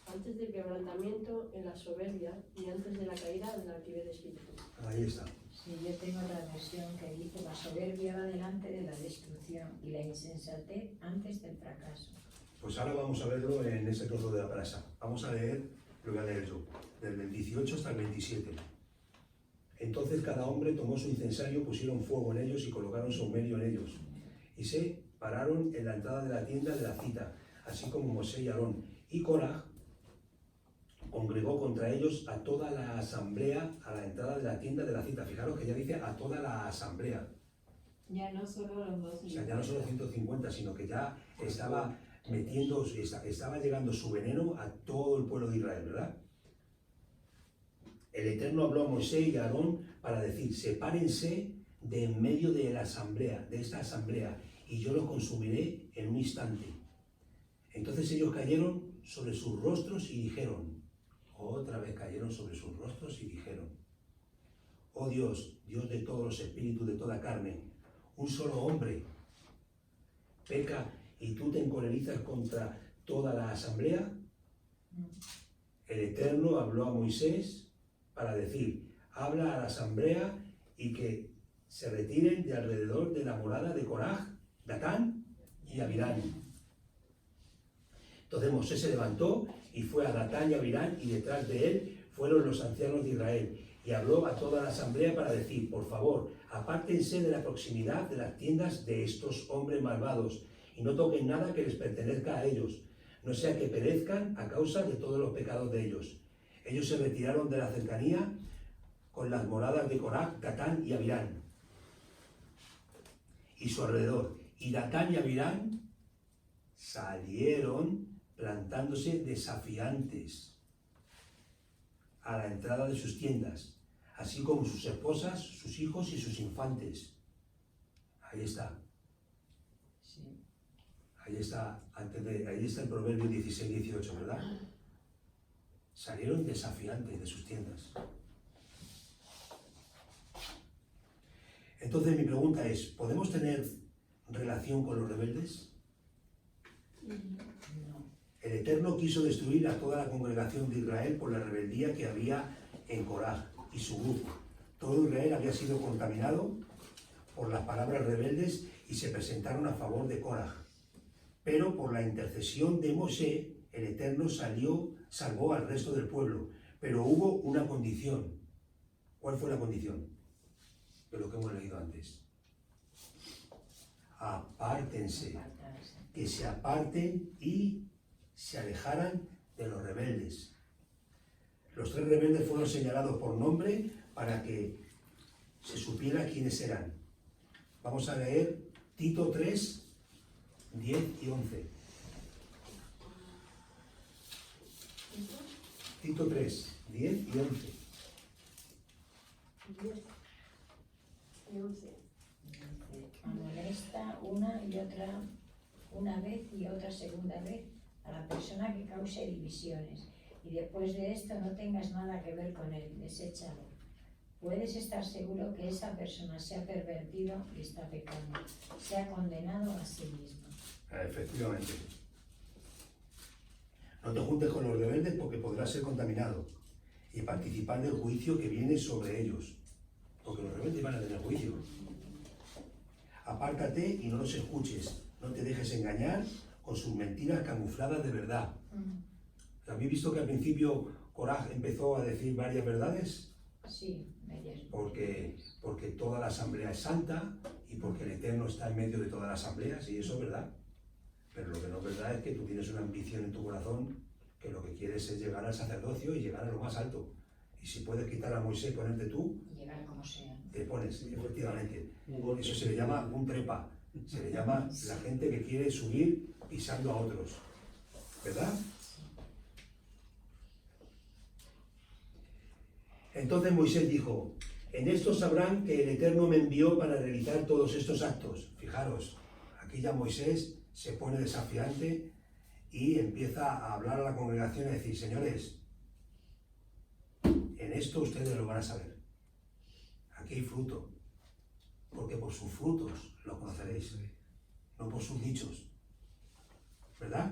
Antes del quebrantamiento en la soberbia y antes de la caída en la altivez de espíritu. Ahí está. Sí, yo tengo la versión que dice: la soberbia va delante de la destrucción y la insensatez antes del fracaso. Pues ahora vamos a verlo en ese trozo de la brasa. Vamos a leer, lo voy a leer yo, del 18 hasta el 27. Entonces cada hombre tomó su incensario, pusieron fuego en ellos y colocaron saumerio en ellos. Y se pararon en la entrada de la tienda de la cita, así como Mosé y Aarón. Y Coraj congregó contra ellos a toda la asamblea a la entrada de la tienda de la cita. Fijaros que ya dice a toda la asamblea. Ya no solo los dos. O sea, ya no solo 150, sino que ya estaba estaba llegando su veneno a todo el pueblo de Israel, ¿verdad? El Eterno habló a Moisés y a Aarón para decir: sepárense de en medio de la asamblea, de esta asamblea, y yo los consumiré en un instante. Entonces ellos cayeron sobre sus rostros y dijeron, otra vez cayeron sobre sus rostros y dijeron: oh Dios, Dios de todos los espíritus, de toda carne, un solo hombre peca y tú te encolerizas contra toda la asamblea. El Eterno habló a Moisés para decir: habla a la asamblea y que se retiren de alrededor de la morada de Coraj, Datán y Abirán. Entonces Moisés se levantó y fue a Datán y Abirán, y detrás de él fueron los ancianos de Israel, y habló a toda la asamblea para decir: por favor, apártense de la proximidad de las tiendas de estos hombres malvados, y no toquen nada que les pertenezca a ellos, no sea que perezcan a causa de todos los pecados de ellos. Ellos se retiraron de la cercanía con las moradas de Coraj, Datán y Abirán y su alrededor. Y Datán y Abirán salieron plantándose desafiantes a la entrada de sus tiendas, así como sus esposas, sus hijos y sus infantes. Ahí está. Sí. Ahí está el proverbio 16-18, ¿verdad? Salieron desafiantes de sus tiendas. Entonces mi pregunta es: ¿podemos tener relación con los rebeldes? No. El Eterno quiso destruir a toda la congregación de Israel por la rebeldía que había en Coraj y su grupo. Todo Israel había sido contaminado por las palabras rebeldes y se presentaron a favor de Coraj. Pero por la intercesión de Moshe, el Eterno salvó al resto del pueblo. Pero hubo una condición. ¿Cuál fue la condición? De lo que hemos leído antes. Apártense. Que se aparten y se alejaran de los rebeldes. Los 3 rebeldes fueron señalados por nombre para que se supiera quiénes eran. Vamos a leer Tito 3, 10 y 11. Tito 3, 10 y 11. 10 y 11. Amonesta una vez y otra segunda vez a la persona que cause divisiones, y después de esto no tengas nada que ver con él, deséchalo. Puedes estar seguro que esa persona se ha pervertido y está pecando, se ha condenado a sí mismo. Efectivamente. No te juntes con los rebeldes porque podrás ser contaminado y participar del juicio que viene sobre ellos, porque los rebeldes van a tener juicio. Apártate y no los escuches, no te dejes engañar con sus mentiras camufladas de verdad. ¿Habéis visto que al principio Coraj empezó a decir varias verdades? Sí, medias. Porque toda la asamblea es santa y porque el Eterno está en medio de todas las asambleas, y eso es verdad. Pero lo que no es verdad es que tú tienes una ambición en tu corazón que lo que quieres es llegar al sacerdocio y llegar a lo más alto. Y si puedes quitar a Moisés y ponerte tú, Llegar como sea. te pones, efectivamente. Eso se le llama un trepa. Se le llama la gente que quiere subir pisando a otros. ¿Verdad? Entonces Moisés dijo: en esto sabrán que el Eterno me envió para realizar todos estos actos. Fijaros, aquí ya Moisés se pone desafiante y empieza a hablar a la congregación y a decir: señores, en esto ustedes lo van a saber. Aquí hay fruto, porque por sus frutos lo conoceréis, no por sus dichos. ¿Verdad?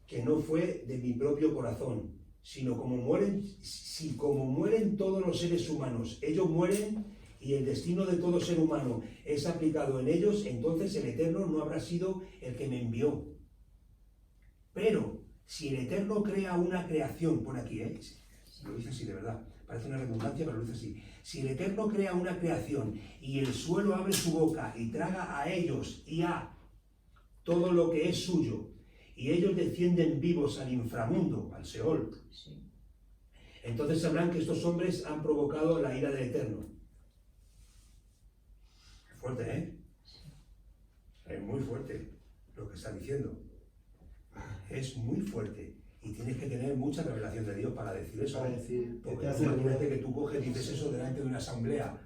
Que no fue de mi propio corazón, sino como mueren todos los seres humanos, ellos mueren y el destino de todo ser humano es aplicado en ellos, entonces el Eterno no habrá sido el que me envió. Pero si el Eterno crea una creación, por aquí, lo dice así de verdad, parece una redundancia, pero lo dice así. Si el Eterno crea una creación y el suelo abre su boca y traga a ellos y a todo lo que es suyo, y ellos descienden vivos al inframundo, al Seol, Sí. entonces sabrán que estos hombres han provocado la ira del Eterno. Es fuerte, ¿eh? Es muy fuerte lo que está diciendo. Es muy fuerte. Y tienes que tener mucha revelación de Dios para decir eso. Para decir, Porque imagínate que tú coges y dices eso delante de una asamblea,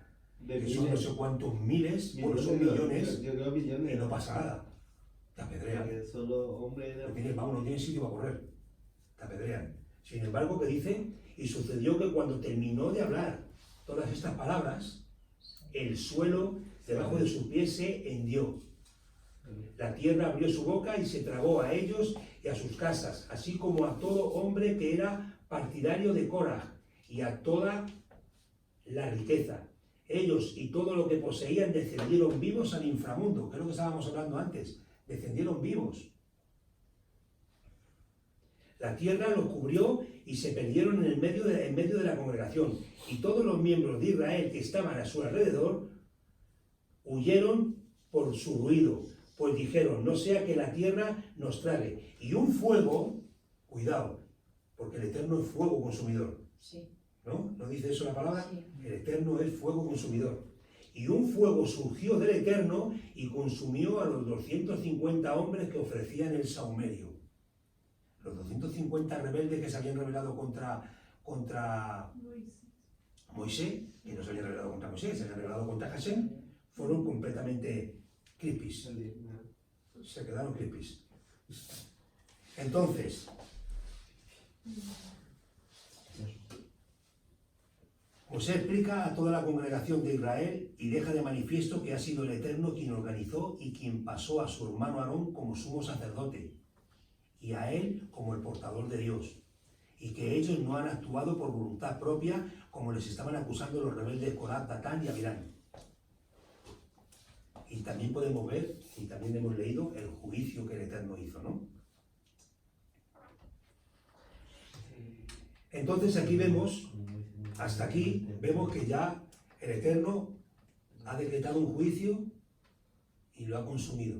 que son no sé cuántos miles, bueno, son millones, yo creo millones. y no pasa nada. Te apedrean. Porque solo hombres No tienes sitio para correr. Te apedrean. Sin embargo, que dice, y sucedió que cuando terminó de hablar todas estas palabras, el suelo debajo de sus pies se hendió. La tierra abrió su boca y se tragó a ellos y a sus casas, así como a todo hombre que era partidario de Coraj y a toda la riqueza. Ellos y todo lo que poseían descendieron vivos al inframundo, que es lo que estábamos hablando antes, descendieron vivos. La tierra los cubrió y se perdieron en medio de la congregación, y todos los miembros de Israel que estaban a su alrededor huyeron por su ruido, pues dijeron, no sea que la tierra nos trague. Y un fuego, cuidado, porque el Eterno es fuego consumidor, Sí, ¿no? ¿No dice eso la palabra? sí. El Eterno es fuego consumidor. Y un fuego surgió del Eterno y consumió a los 250 hombres que ofrecían el sahumerio. Los 250 rebeldes que se habían rebelado contra Moisés, que no se habían rebelado contra Moisés, se habían rebelado contra Hashem, fueron completamente cripis. Se quedaron cripis. Entonces, José explica a toda la congregación de Israel y deja de manifiesto que ha sido el Eterno quien organizó y quien pasó a su hermano Aarón como sumo sacerdote y a él como el portador de Dios, y que ellos no han actuado por voluntad propia como les estaban acusando los rebeldes Corá, Datán y Abirán. Y también podemos ver, y también hemos leído, el juicio que el Eterno hizo, ¿no? Entonces aquí vemos, hasta aquí, vemos que ya el Eterno ha decretado un juicio y lo ha consumido.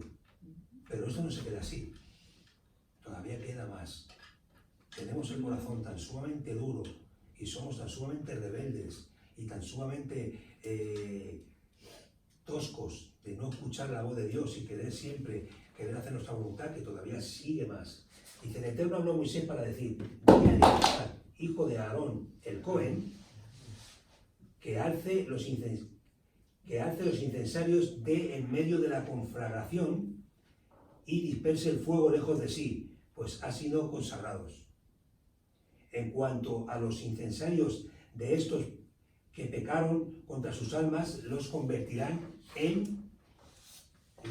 Pero esto no se queda así. Todavía queda más. Tenemos el corazón tan sumamente duro y somos tan sumamente rebeldes y tan sumamente toscos de no escuchar la voz de Dios y querer siempre hacer nuestra voluntad, que todavía sigue más. Dice, el Eterno habló a Moisés para decir, dile a Eleazar, hijo de Aarón, el Cohen, que alce los incensarios de en medio de la conflagración y disperse el fuego lejos de sí, pues han sido consagrados. En cuanto a los incensarios de estos que pecaron contra sus almas, los convertirán en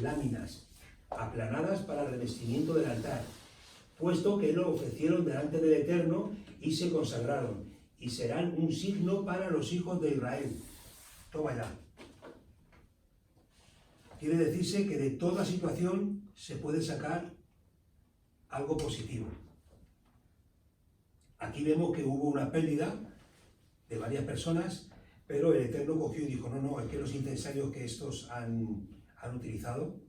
láminas aplanadas para el revestimiento del altar, puesto que lo ofrecieron delante del Eterno y se consagraron, y serán un signo para los hijos de Israel. Toma ya. Quiere decirse que de toda situación se puede sacar algo positivo. Aquí vemos que hubo una pérdida de varias personas, pero el Eterno cogió y dijo, no, es que los incensarios que estos han utilizado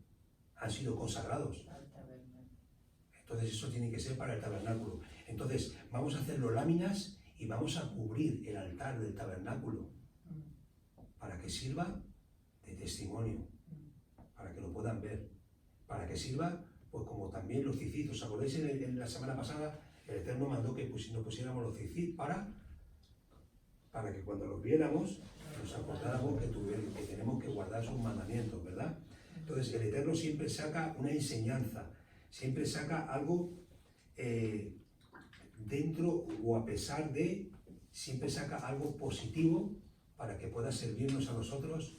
han sido consagrados. Entonces eso tiene que ser para el tabernáculo. Entonces vamos a hacerlo láminas y vamos a cubrir el altar del tabernáculo para que sirva de testimonio, para que lo puedan ver, para que sirva, pues como también los tzitzit. ¿Os acordáis en la semana pasada? El Eterno mandó que nos pusiéramos los tzitzit para que cuando los viéramos nos acordáramos que tenemos que guardar sus mandamientos, ¿verdad? Entonces el Eterno siempre saca una enseñanza, siempre saca algo dentro o a pesar de, siempre saca algo positivo para que pueda servirnos a nosotros,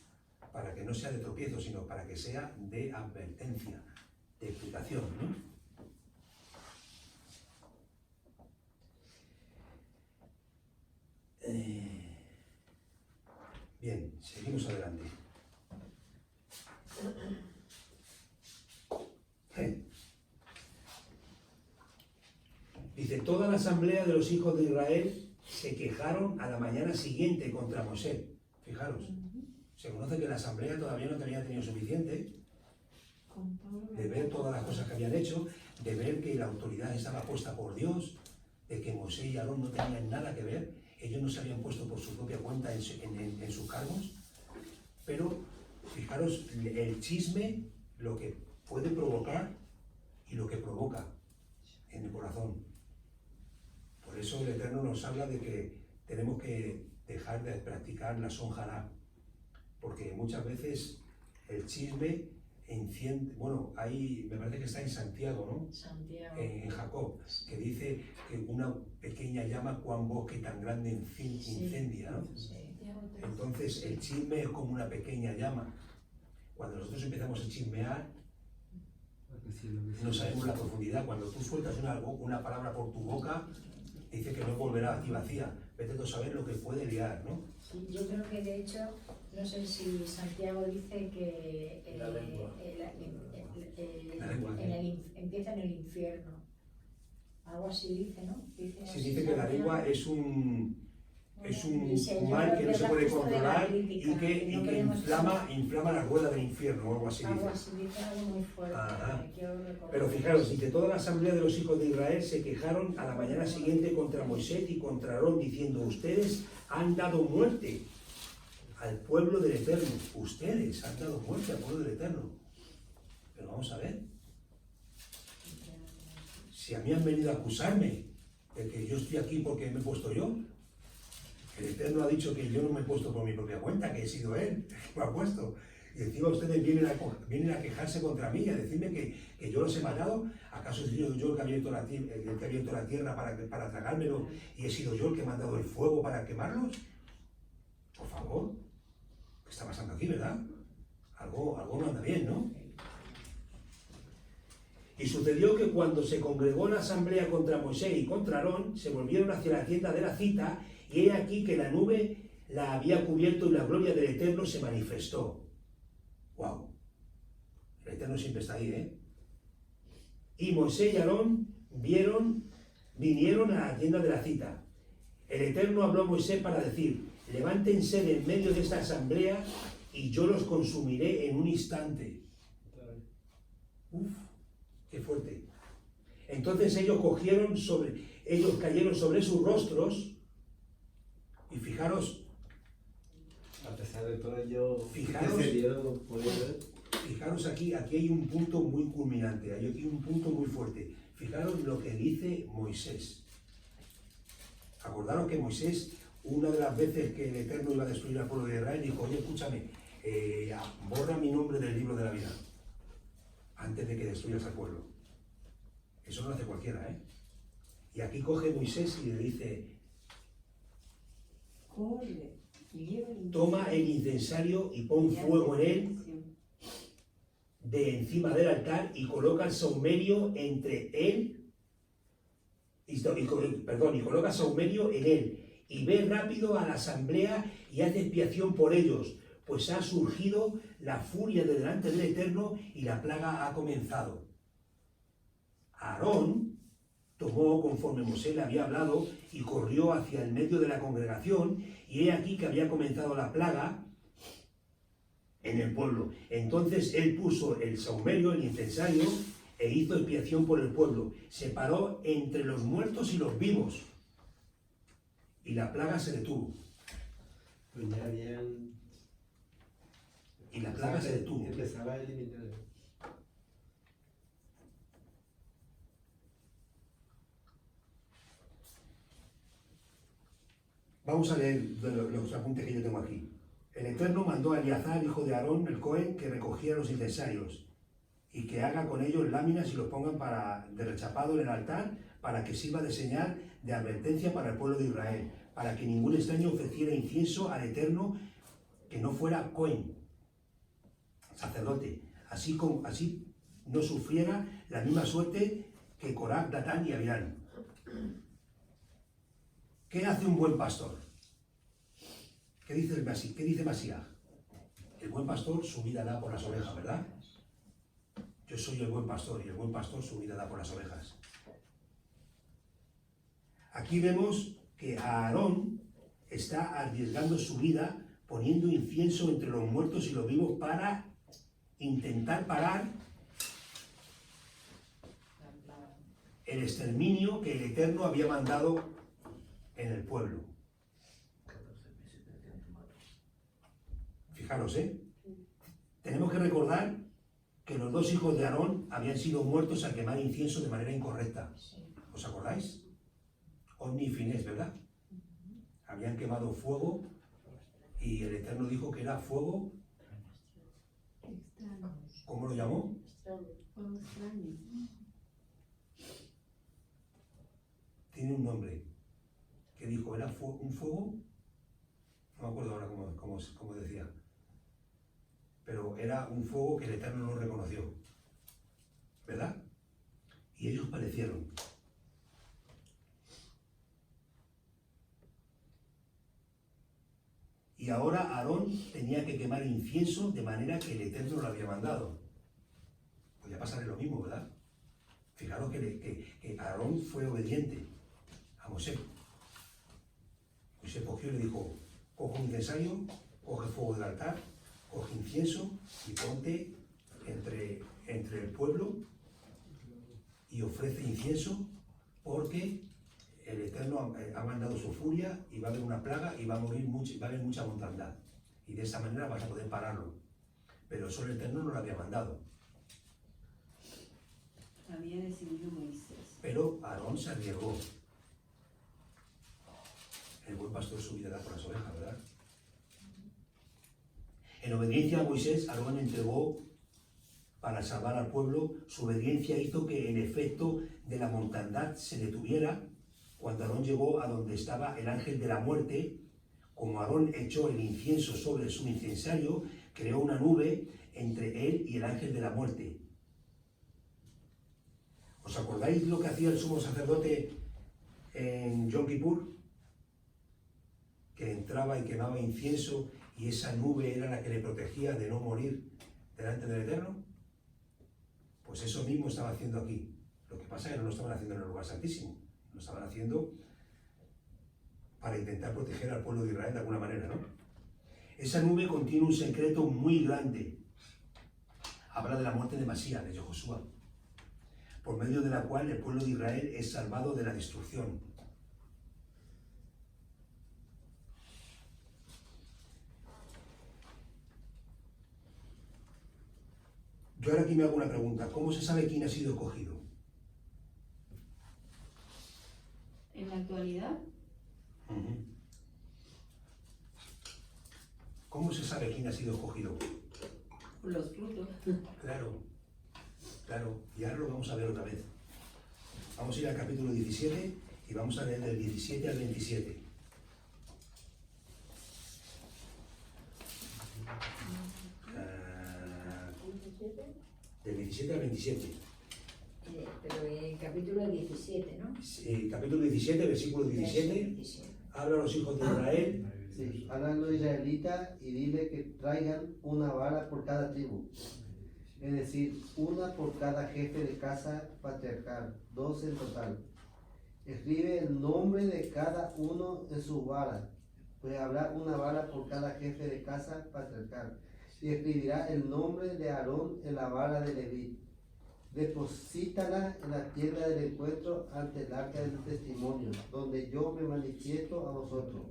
para que no sea de tropiezo, sino para que sea de advertencia, de explicación, ¿no? Bien, seguimos adelante. Dice, toda la asamblea de los hijos de Israel se quejaron a la mañana siguiente contra Mosé. Fijaros, se conoce que la asamblea todavía no había tenido suficiente de ver todas las cosas que habían hecho, de ver que la autoridad estaba puesta por Dios, de que Mosé y Aarón no tenían nada que ver, ellos no se habían puesto por su propia cuenta en sus cargos, pero fijaros el chisme, lo que puede provocar y lo que provoca en el corazón. Por eso el Eterno nos habla de que tenemos que dejar de practicar la sonjará, porque muchas veces el chisme enciende, bueno, ahí me parece que está en Santiago, ¿no? Santiago. En Jacob, que dice que una pequeña llama, cuán bosque tan grande incendia, ¿no? Sí. Entonces el chisme es como una pequeña llama. Cuando nosotros empezamos a chismear, No sabemos la profundidad. Cuando tú sueltas una palabra por tu boca, dice que no volverá aquí vacía. Vete tú a saber lo que puede liar, ¿no? Sí, yo creo que de hecho, no sé si Santiago dice que La lengua. empieza en el infierno. Algo así dice, ¿no? Se dice que la lengua es un Dice, mal que no se puede justo de la controlar crítica, y que no queremos inflama la rueda del infierno o algo así algo dice. así, dice algo muy fuerte. Ajá. Quiero recordar. Pero fijaros, dice, toda la asamblea de los hijos de Israel se quejaron a la mañana siguiente contra Moisés y contra Aarón, diciendo, ustedes han dado muerte al pueblo del Eterno. Ustedes han dado muerte al pueblo del Eterno. Pero vamos a ver, si a mí han venido a acusarme de que yo estoy aquí porque me he puesto yo, el Eterno ha dicho que yo no me he puesto por mi propia cuenta, que he sido Él el que me ha puesto. Y encima ustedes vienen a quejarse contra mí, a decirme que yo los he matado. ¿Acaso he sido yo el que ha abierto la tierra para tragármelo y he sido yo el que ha mandado el fuego para quemarlos? Por favor, ¿qué está pasando aquí, verdad? Algo no anda bien, ¿no? Y sucedió que cuando se congregó la asamblea contra Moisés y contra Aarón, se volvieron hacia la tienda de la cita, y he aquí que la nube la había cubierto y la gloria del Eterno se manifestó. ¡Wow! El Eterno siempre está ahí, ¿eh? Y Moisés y Aarón vinieron a la tienda de la cita. El Eterno habló a Moisés para decir, levántense de en medio de esta asamblea y yo los consumiré en un instante. ¡Uf! ¡Qué fuerte! Entonces ellos cayeron sobre sus rostros y fijaros, A pesar de todo, yo Fijaros. Fijaros aquí hay un punto muy culminante, hay aquí un punto muy fuerte. Fijaros lo que dice Moisés. Acordaros que Moisés, una de las veces que el Eterno iba a destruir al pueblo de Israel, dijo, oye, escúchame, borra mi nombre del libro de la vida, antes de que destruyas al pueblo. Eso no lo hace cualquiera, ¿eh? Y aquí coge Moisés y le dice, Corre, toma el incensario y pon fuego en él de encima del altar y coloca el saumerio entre él y coloca saumerio en él y ve rápido a la asamblea y hace expiación por ellos, pues ha surgido la furia de delante del Eterno y la plaga ha comenzado. Aarón tomó conforme Moisés le había hablado y corrió hacia el medio de la congregación, y he aquí que había comenzado la plaga en el pueblo. Entonces él puso el saumerio, el incensario, e hizo expiación por el pueblo. Separó entre los muertos y los vivos, y la plaga se detuvo. Pues ya habían... Y la plaga se detuvo. Empezaba a eliminar. Vamos a leer los apuntes que yo tengo aquí. El Eterno mandó a Eleazar, hijo de Aarón, el Cohen, que recogiera los incensarios y que haga con ellos láminas y los pongan de rechapado en el altar, para que sirva de señal de advertencia para el pueblo de Israel, para que ningún extraño ofreciera incienso al Eterno que no fuera Cohen, sacerdote, así no sufriera la misma suerte que Corá, Datán y Abiram. ¿Qué hace un buen pastor? ¿Qué dice Masías? El buen pastor su vida da por las ovejas, ¿verdad? Yo soy el buen pastor y el buen pastor su vida da por las ovejas. Aquí vemos que Aarón está arriesgando su vida poniendo incienso entre los muertos y los vivos para intentar parar el exterminio que el Eterno había mandado en el pueblo. Fijaros, tenemos que recordar que los dos hijos de Aarón habían sido muertos al quemar incienso de manera incorrecta. ¿Os acordáis? Ovni y Finés, ¿verdad? Habían quemado fuego y el Eterno dijo que era fuego. ¿Cómo lo llamó? Tiene un nombre. ¿Qué dijo? ¿Era un fuego? No me acuerdo ahora cómo decía. Pero era un fuego que el Eterno no reconoció. ¿verdad? Y ellos perecieron. Y ahora Aarón tenía que quemar incienso de manera que el Eterno lo había mandado. Podía pasarle lo mismo, ¿verdad? Fijaros que Aarón fue obediente a Moisés. Moisés cogió y le dijo, coge un incensario, coge fuego del altar, coge incienso y ponte entre el pueblo y ofrece incienso porque el Eterno ha mandado su furia y va a haber una plaga y va a haber mucha mortandad. Y de esa manera vas a poder pararlo. Pero eso el Eterno no lo había mandado. Había decidido Moisés. Pero Aarón se arriesgó. El buen pastor su vida da por las ovejas, ¿verdad? En obediencia a Moisés, Aarón entregó para salvar al pueblo. Su obediencia hizo que el efecto de la mortandad se detuviera. Cuando Aarón llegó a donde estaba el ángel de la muerte, como Aarón echó el incienso sobre su incensario, creó una nube entre él y el ángel de la muerte. ¿Os acordáis lo que hacía el sumo sacerdote en Yom Kippur? Que entraba y quemaba incienso y esa nube era la que le protegía de no morir delante del Eterno. Pues eso mismo estaba haciendo aquí. Lo que pasa es que no lo estaban haciendo en el lugar santísimo. Lo estaban haciendo para intentar proteger al pueblo de Israel de alguna manera, ¿no? Esa nube contiene un secreto muy grande. Habla de la muerte de Masías, de Josué, por medio de la cual el pueblo de Israel es salvado de la destrucción. Yo ahora aquí me hago una pregunta. ¿Cómo se sabe quién ha sido escogido? En la actualidad, ¿Cómo se sabe quién ha sido escogido? por los frutos. Claro, y ahora lo vamos a ver otra vez. Vamos a ir al capítulo 17 y vamos a leer del 17 al 27. Del 17 al 27. Pero en capítulo 17, ¿no? Capítulo 17, versículo 17. 17. Habla a los hijos de Israel. Sí, habla a los israelitas y dile que traigan una vara por cada tribu. Es decir, una por cada jefe de casa patriarcal, 2 en total. Escribe el nombre de cada uno en su vara, pues habrá una vara por cada jefe de casa patriarcal. Y escribirá el nombre de Aarón en la vara de Leví. Deposítala en la tienda del encuentro ante el arca del testimonio, donde yo me manifiesto a vosotros.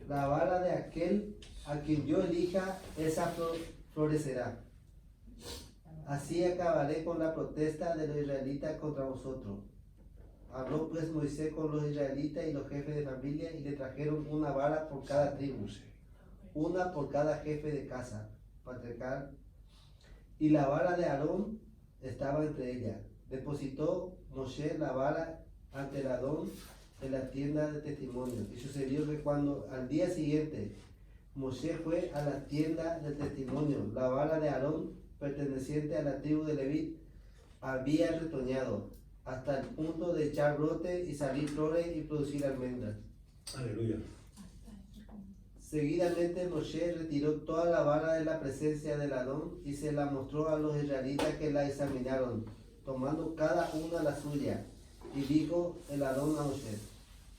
La vara de aquel a quien yo elija, esa florecerá. Así acabaré con la protesta de los israelitas contra vosotros. Habló pues Moisés con los israelitas y los jefes de familia y le trajeron una vara por cada tribu, una por cada jefe de casa patriarcal, y la vara de Aarón estaba entre ellas. Depositó Moshe la vara ante el Adón en la tienda de testimonio. Y sucedió que cuando al día siguiente Moshe fue a la tienda de testimonio, la vara de Aarón, perteneciente a la tribu de Leví, había retoñado hasta el punto de echar brote y salir flores y producir almendras. Aleluya. Seguidamente Moshe retiró toda la vara de la presencia del Adón y se la mostró a los israelitas, que la examinaron, tomando cada una la suya. Y dijo el Adón a Moshe: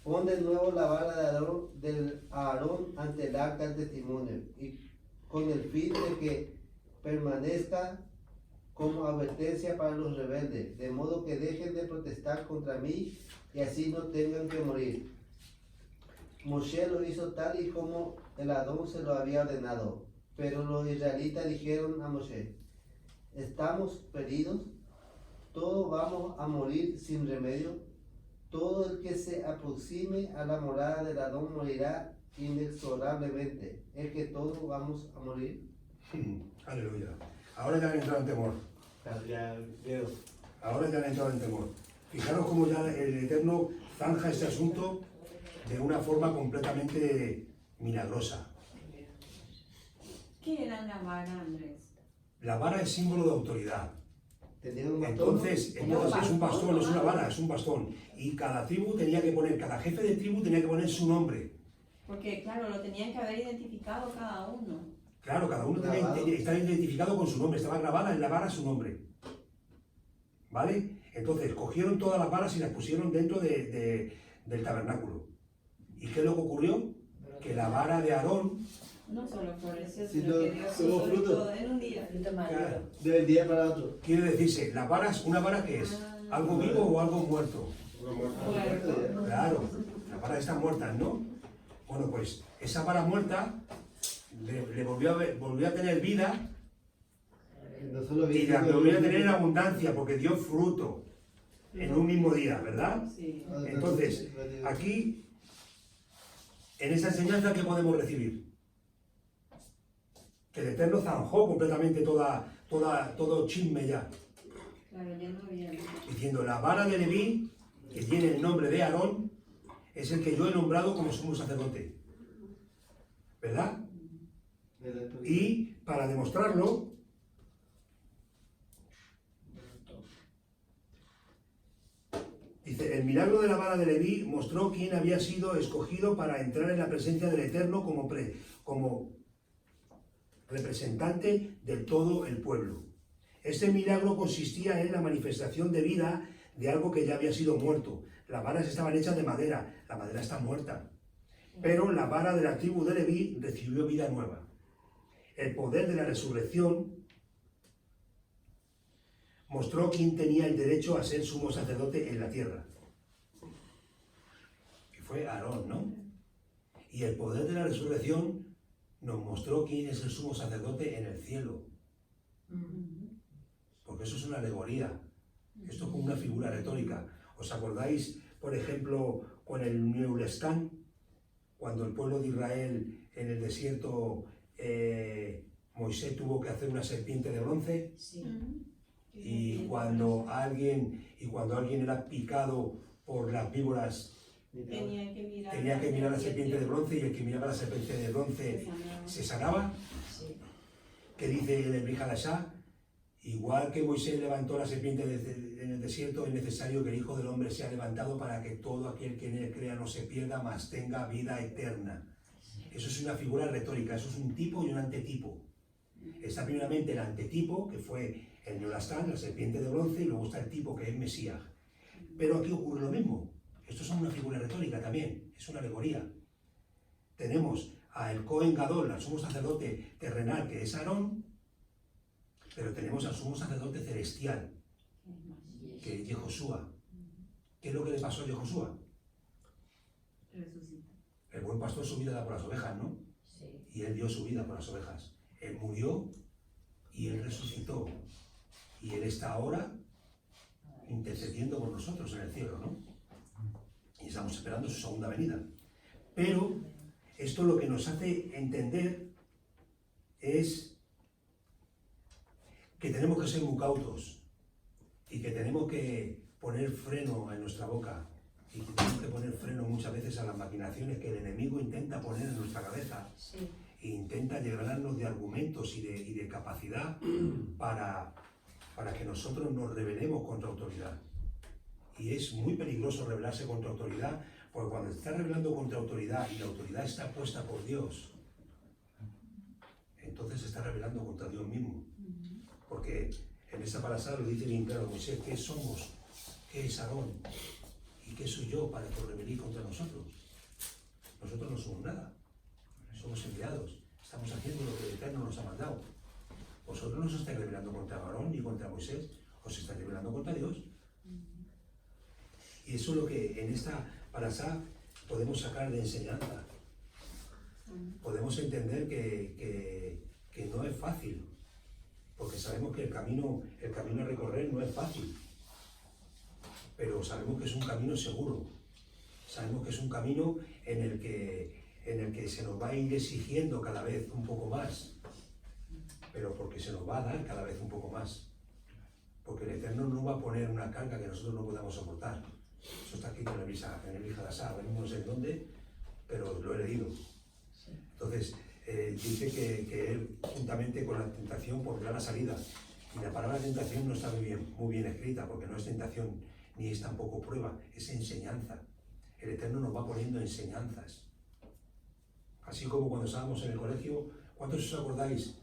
pon de nuevo la vara de Aarón ante el arca del testimonio, y con el fin de que permanezca como advertencia para los rebeldes, de modo que dejen de protestar contra mí y así no tengan que morir. Moshe lo hizo tal y como el Adón se lo había ordenado. Pero los israelitas dijeron a Moshe: ¿estamos perdidos? ¿Todos vamos a morir sin remedio? Todo el que se aproxime a la morada del Adón morirá inexorablemente. ¿Es que todos vamos a morir? Aleluya. Ahora ya han entrado en temor. Ya, miedo. Ahora ya han entrado en temor. Fijaros cómo ya el Eterno zanja este asunto de una forma completamente milagrosa. ¿Qué era la vara, Andrés? La vara es símbolo de autoridad. Tenían un bastón. Entonces es un bastón, no es una vara, es un bastón. Y cada tribu tenía que poner, cada jefe de tribu tenía que poner su nombre. Porque, claro, lo tenían que haber identificado cada uno. Claro, cada uno estaba identificado con su nombre, estaba grabada en la vara su nombre. ¿Vale? Entonces cogieron todas las varas y las pusieron dentro del tabernáculo. ¿Y qué es lo que ocurrió? Que la vara de Aarón, No solo floreció, Sí, sino no, que Dios tuvo hizo fruto. todo en un día. Fruto maduro. claro, Del día para otro. quiere decirse, las varas, ¿una vara qué es? ¿Algo vivo o algo muerto? Una muerte. Bueno, Claro, las varas están muertas, ¿no? Bueno, pues esa vara muerta le volvió a tener vida No solo y la volvió a tener en abundancia porque dio fruto en un mismo día, ¿verdad? sí. Entonces, aquí, en esta enseñanza, ¿qué podemos recibir? Que el Eterno zanjó completamente todo chisme ya, Claro, ya no había. diciendo, la vara de Leví, que tiene el nombre de Aarón, es el que yo he nombrado como sumo sacerdote, ¿verdad? Y para demostrarlo, dice, el milagro de la vara de Leví mostró quién había sido escogido para entrar en la presencia del Eterno como representante de todo el pueblo. Este milagro consistía en la manifestación de vida de algo que ya había sido muerto. Las varas estaban hechas de madera, la madera está muerta. Pero la vara de la tribu de Leví recibió vida nueva. El poder de la resurrección mostró quién tenía el derecho a ser sumo sacerdote en la tierra. Que fue Aarón, ¿no? Y el poder de la resurrección nos mostró quién es el sumo sacerdote en el cielo. Porque eso es una alegoría. Esto es como una figura retórica. ¿Os acordáis, por ejemplo, con el Neulestán? Cuando el pueblo de Israel en el desierto, Moisés tuvo que hacer una serpiente de bronce. Sí. Y cuando alguien era picado por las víboras, Tenía tenía que mirar la serpiente de bronce, y el que miraba la serpiente de bronce se sanaba. Sí. Que dice el Brihadashá, igual que Moisés levantó la serpiente en el desierto, es necesario que el Hijo del Hombre sea levantado para que todo aquel que en él crea no se pierda, mas tenga vida eterna. Eso es una figura retórica, eso es un tipo y un antetipo. Está primeramente el antetipo, que fue el Neulastán, la serpiente de bronce, y luego está el tipo, que es Mesías. Pero aquí ocurre lo mismo. Esto es una figura retórica también, es una alegoría. Tenemos al Cohen Gadol, al sumo sacerdote terrenal, que es Aarón, pero tenemos al sumo sacerdote celestial, que es Yehoshua. ¿Qué es lo que le pasó a Yehoshua? Resucita. El buen pastor su vida da por las ovejas, ¿no? Sí. Y él dio su vida por las ovejas. Él murió y él resucitó. Y él está ahora intercediendo por nosotros en el cielo, ¿no? Y estamos esperando su segunda venida. Pero esto lo que nos hace entender es que tenemos que ser muy cautos y que tenemos que poner freno en nuestra boca y que tenemos que poner freno muchas veces a las maquinaciones que el enemigo intenta poner en nuestra cabeza Sí. e intenta llenarnos de argumentos y de capacidad para que nosotros nos rebelemos contra autoridad. Y es muy peligroso rebelarse contra autoridad, porque cuando se está rebelando contra autoridad y la autoridad está puesta por Dios, entonces se está rebelando contra Dios mismo. Porque en esa parasha lo dice bien claro Moisés: ¿qué somos? ¿Qué es Aarón? ¿Y qué soy yo para que os rebeléis contra nosotros? Nosotros no somos nada, somos enviados, estamos haciendo lo que el Eterno nos ha mandado. Vosotros no os estáis rebelando contra Aarón ni contra Moisés, os estáis rebelando contra Dios. Y eso es lo que en esta parasha podemos sacar de enseñanza. Podemos entender que no es fácil, porque sabemos que el camino a recorrer no es fácil, pero sabemos que es un camino seguro, sabemos que es un camino en el que se nos va a ir exigiendo cada vez un poco más, pero porque se nos va a dar cada vez un poco más, porque el Eterno no va a poner una carga que nosotros no podamos soportar. Eso está aquí en el Brihadashá, no sé en dónde, pero lo he leído. Entonces, dice que él, juntamente con la tentación, pondrá la salida. Y la palabra tentación no está muy bien escrita, porque no es tentación ni es tampoco prueba, es enseñanza. El Eterno nos va poniendo enseñanzas. Así como cuando estábamos en el colegio, ¿cuántos os acordáis?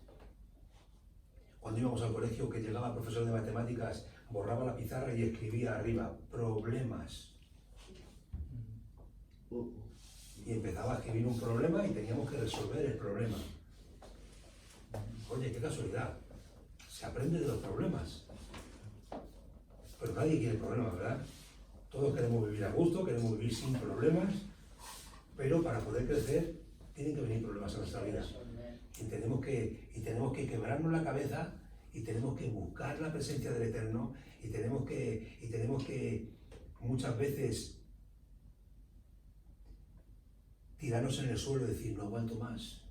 Cuando íbamos al colegio, que llegaba el profesor de matemáticas, borraba la pizarra y escribía arriba, problemas. Y empezaba a escribir un problema y teníamos que resolver el problema. Oye, qué casualidad. Se aprende de los problemas. Pero nadie quiere problemas, ¿verdad? Todos queremos vivir a gusto, queremos vivir sin problemas, pero para poder crecer tienen que venir problemas a nuestra vida. Y tenemos que quebrarnos la cabeza y tenemos que buscar la presencia del Eterno y tenemos que muchas veces tirarnos en el suelo y decir, no aguanto más,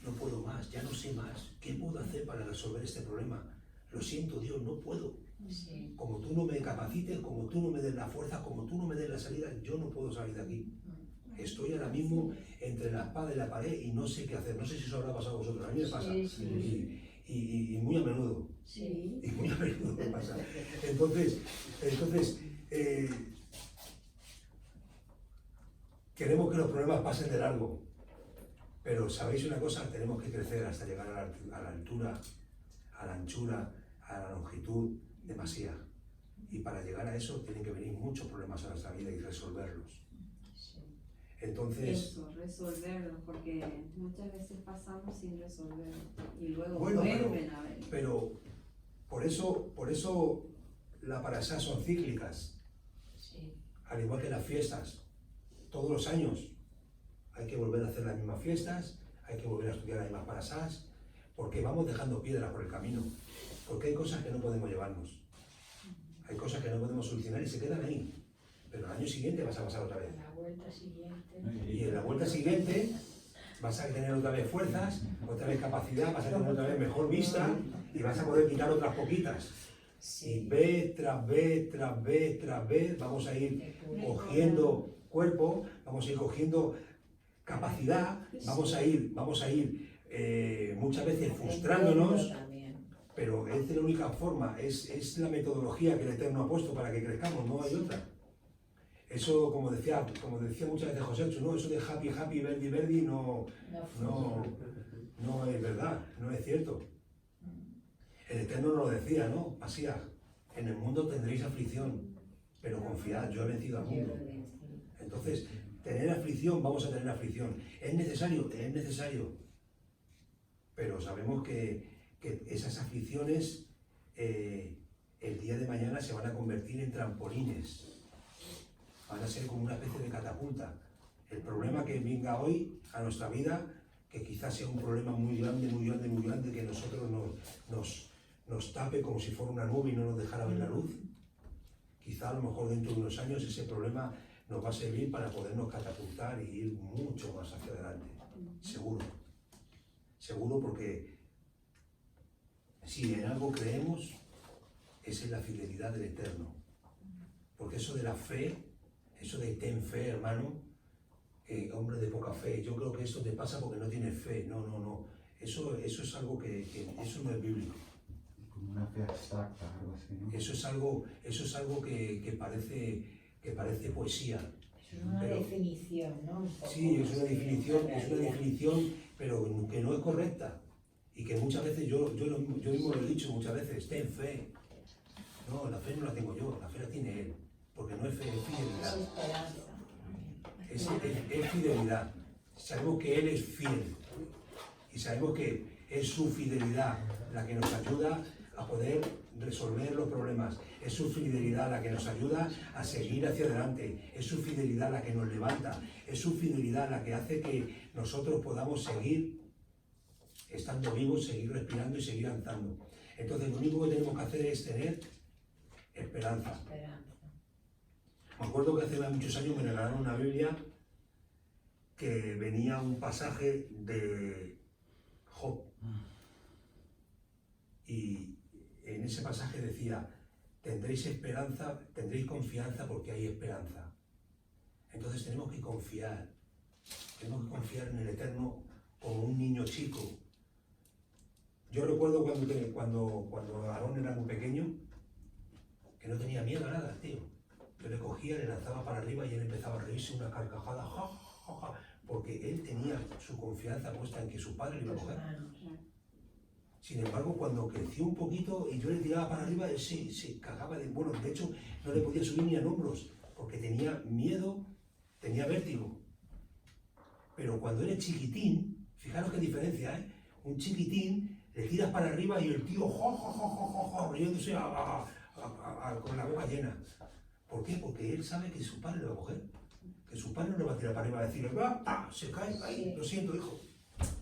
no puedo más, ya no sé más, ¿qué puedo hacer para resolver este problema? Lo siento, Dios, no puedo. Sí. Como tú no me capacites, como tú no me des la fuerza, como tú no me des la salida, yo no puedo salir de aquí. Estoy ahora mismo entre la espada y la pared y no sé qué hacer. No sé si eso habrá pasado a vosotros, a mí me pasa. Sí. Y muy a menudo. Sí. Y muy a menudo me pasa. Entonces queremos que los problemas pasen de largo. Pero ¿sabéis una cosa? Tenemos que crecer hasta llegar a la altura, a la anchura, a la longitud de Masías. Y para llegar a eso tienen que venir muchos problemas a nuestra vida y resolverlos. Entonces, Eso, resolverlo, porque muchas veces pasamos sin resolverlo y luego bueno, vuelven a ver. pero por eso la parashá son cíclicas, Sí. al igual que las fiestas. Todos los años hay que volver a hacer las mismas fiestas, hay que volver a estudiar las mismas parashás, porque vamos dejando piedras por el camino, porque hay cosas que no podemos llevarnos, hay cosas que no podemos solucionar y se quedan ahí, pero al año siguiente vas a pasar otra vez. A la vuelta siguiente. Y en la vuelta siguiente vas a tener otra vez fuerzas, otra vez capacidad, vas a tener otra vez mejor vista y vas a poder quitar otras poquitas. Y vez tras vez, tras vez, tras vez, vamos a ir cogiendo cuerpo, vamos a ir cogiendo capacidad, vamos a ir muchas veces frustrándonos, pero es la única forma, es la metodología que el Eterno ha puesto para que crezcamos, no hay otra. Eso, como decía muchas veces José, ¿no? Eso de happy, verdi, no es verdad, no es cierto. El Eterno nos lo decía, ¿no? Masías, en el mundo tendréis aflicción, pero confiad, yo he vencido al mundo. Entonces, tener aflicción, vamos a tener aflicción. ¿Es necesario? Es necesario. Pero sabemos que esas aflicciones el día de mañana se van a convertir en trampolines. Van a ser como una especie de catapulta. El problema que venga hoy a nuestra vida, que quizás sea un problema muy grande, que nosotros nos tape como si fuera una nube y no nos dejara ver la luz. Quizá a lo mejor dentro de unos años ese problema nos va a servir para podernos catapultar y ir mucho más hacia adelante. Seguro. Seguro, porque si en algo creemos, es en la fidelidad del Eterno. Porque eso de la fe, eso de ten fe, hermano, hombre de poca fe, yo creo que esto te pasa porque no tienes fe. No. Eso es algo que eso no es bíblico. Como una fe abstracta, algo así, ¿no? Eso es algo que parece poesía. Es una definición, ¿no? Sí, es una definición, pero que no es correcta. Y que muchas veces, yo mismo lo he dicho muchas veces, ten fe. No, la fe no la tengo yo, la fe la tiene Él. Porque no es fe, es fidelidad. Es fidelidad. Sabemos que Él es fiel. Y sabemos que es su fidelidad la que nos ayuda a poder resolver los problemas. Es su fidelidad la que nos ayuda a seguir hacia adelante. Es su fidelidad la que nos levanta. Es su fidelidad la que hace que nosotros podamos seguir estando vivos, seguir respirando y seguir andando. Entonces lo único que tenemos que hacer es tener esperanza. Me acuerdo que hace muchos años me regalaron una Biblia que venía un pasaje de Job. Y en ese pasaje decía, tendréis esperanza, tendréis confianza porque hay esperanza. Entonces tenemos que confiar en el Eterno como un niño chico Yo recuerdo cuando Aarón era muy pequeño, que no tenía miedo a nada, tío. Yo le cogía, le lanzaba para arriba y él empezaba a reírse una carcajada, ja, ja, ja, porque él tenía su confianza puesta en que su padre le iba a Tus coger. manos. Sin embargo, cuando creció un poquito y yo le tiraba para arriba, él se cagaba de... Bueno, de hecho, no le podía subir ni a hombros, porque tenía miedo, tenía vértigo. Pero cuando eres chiquitín, fijaros qué diferencia, ¿eh? Un chiquitín, le tiras para arriba y el tío, jo, jo, jo, jo, jo, jo, riéndose con la boca llena. ¿Por qué? Porque él sabe que su padre lo va a coger. Que su padre no le va a tirar para arriba a decirle, ¡ah! Se cae, ahí, lo siento, hijo.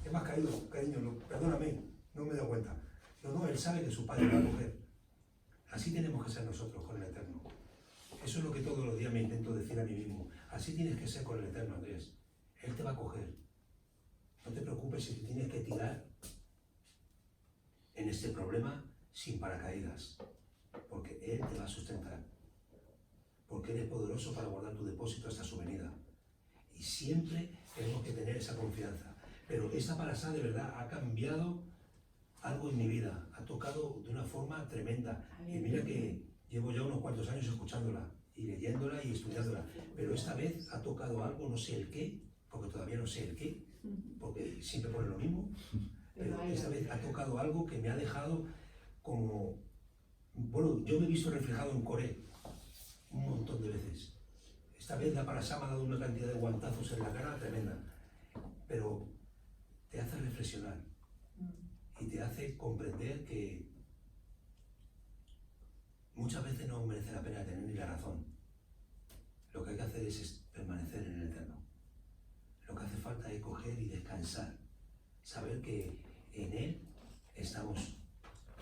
Te me has caído, cariño, perdóname, no me he dado cuenta. No, él sabe que su padre lo va a coger. Así tenemos que ser nosotros con el Eterno. Eso es lo que todos los días me intento decir a mí mismo. Así tienes que ser con el Eterno, Andrés. Él te va a coger. No te preocupes si te tienes que tirar en este problema sin paracaídas. Porque Él te va a sustentar. Porque Él es poderoso para guardar tu depósito hasta su venida. Y siempre tenemos que tener esa confianza. Pero esta parasá de verdad ha cambiado algo en mi vida. Ha tocado de una forma tremenda. Y mira que llevo ya unos cuantos años escuchándola y leyéndola y estudiándola. Pero esta vez ha tocado algo, no sé el qué, porque todavía no sé el qué, porque siempre pone lo mismo. Pero esta vez ha tocado algo que me ha dejado como... Bueno, yo me he visto reflejado en Coré un montón de veces. Esta vez la parasá me ha dado una cantidad de guantazos en la cara tremenda. Pero te hace reflexionar y te hace comprender que muchas veces no merece la pena tener ni la razón. Lo que hay que hacer es permanecer en el Eterno. Lo que hace falta es coger y descansar. Saber que en Él estamos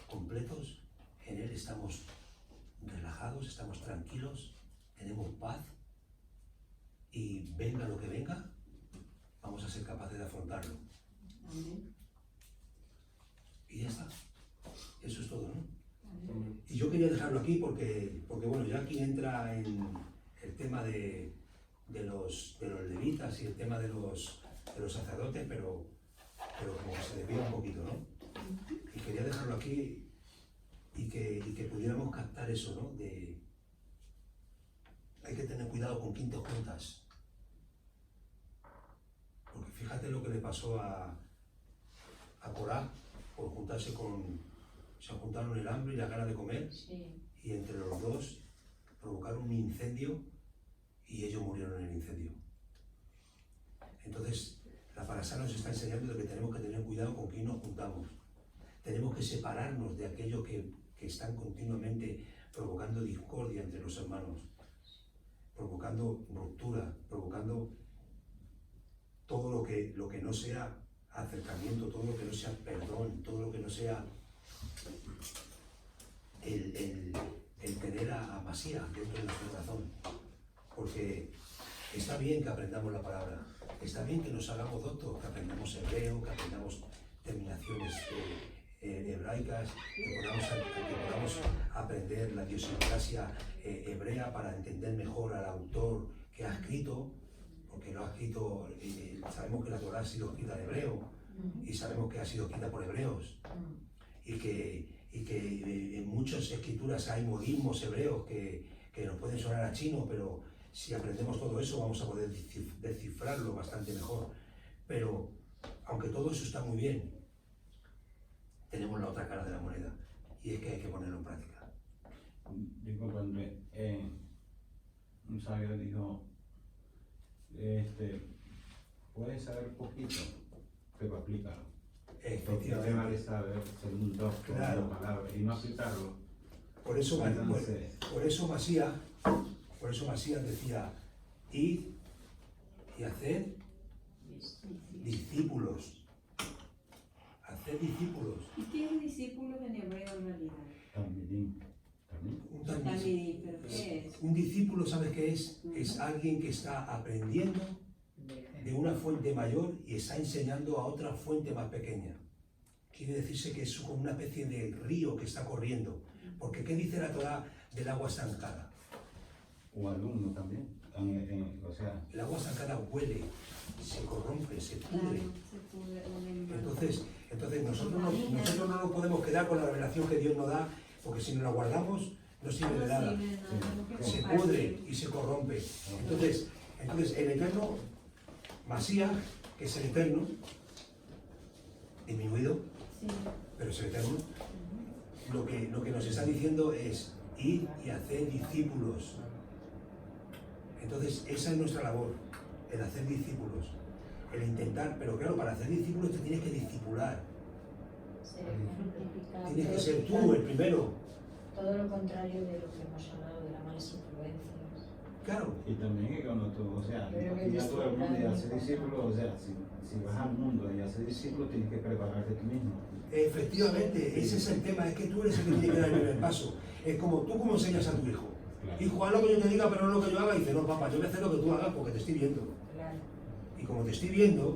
completos, en Él estamos relajados, estamos tranquilos, tenemos paz y venga lo que venga, vamos a ser capaces de afrontarlo. Amén. Y ya está. Eso es todo, ¿no? Y yo quería dejarlo aquí porque bueno, ya aquí entra en el tema de los levitas y el tema de los sacerdotes, pero como que se desvía un poquito, ¿no? Y quería dejarlo aquí y que pudiéramos captar eso, ¿no? Hay que tener cuidado con quién te juntas. Porque fíjate lo que le pasó a Corá por juntarse se juntaron el hambre y la gana de comer, Sí. y entre los dos provocaron un incendio y ellos murieron en el incendio. Entonces, la parasá nos está enseñando de que tenemos que tener cuidado con quién nos juntamos. Tenemos que separarnos de aquello que están continuamente provocando discordia entre los hermanos, provocando ruptura, provocando todo lo que no sea acercamiento, todo lo que no sea perdón, todo lo que no sea el tener a Masías dentro de nuestro corazón. Porque está bien que aprendamos la palabra, está bien que nos hagamos doctos, que aprendamos hebreo, que aprendamos terminaciones hebraicas, que podamos aprender la idiosincrasia hebrea para entender mejor al autor que ha escrito, porque lo ha escrito, sabemos que la Torá ha sido escrita en hebreo y sabemos que ha sido escrita por hebreos y que en muchas escrituras hay modismos hebreos que nos pueden sonar a chino, pero si aprendemos todo eso vamos a poder descifrarlo bastante mejor. Pero aunque todo eso está muy bien, tenemos la otra cara de la moneda y es que hay que ponerlo en práctica. Disculpa, Andrés, un sabio dijo, puedes saber poquito, pero aplícalo. Porque te vale Efectivamente. saber ser un doctor Claro. de la palabra y no aplicarlo. Por eso Entonces, Masías decía, id y haced discípulos. Haced discípulos. ¿Y qué es discípulos en hebreo en realidad? también. Talmidí, ¿pero qué es? Un discípulo, ¿sabes qué es? Es alguien que está aprendiendo de una fuente mayor y está enseñando a otra fuente más pequeña. Quiere decirse que es como una especie de río que está corriendo. Porque ¿qué dice la Torá del agua estancada? O alumno también. o sea, El agua estancada huele, se corrompe, se pudre. Se pudre o el- Entonces nosotros no nos podemos quedar con la revelación que Dios nos da, porque si nos la guardamos no sirve de nada. Se pudre y se corrompe. Entonces el Eterno, Masías, que es el Eterno, disminuido, Sí. pero es el Eterno, lo que nos está diciendo es ir y hacer discípulos. Entonces esa es nuestra labor, el hacer discípulos, el intentar, pero claro, para hacer discípulos te tienes que discipular, Ser ejemplificado, tienes que ser tú el primero, todo lo contrario de lo que hemos hablado de las malas influencias. claro. y también que cuando tú, o sea, Yo creo que ya todo el mundo y hacer disciplinar- discípulos, o sea, si vas al mundo y hacer discípulos, tienes que prepararte tú mismo. Efectivamente, ese es el tema, es que tú eres el que tiene que dar el primer paso. Es como tú como enseñas a tu hijo. Hijo, haz lo que yo te diga, pero no lo que yo haga. Y dice, no, papá, yo voy a hacer lo que tú hagas porque te estoy viendo. Claro. Y como te estoy viendo,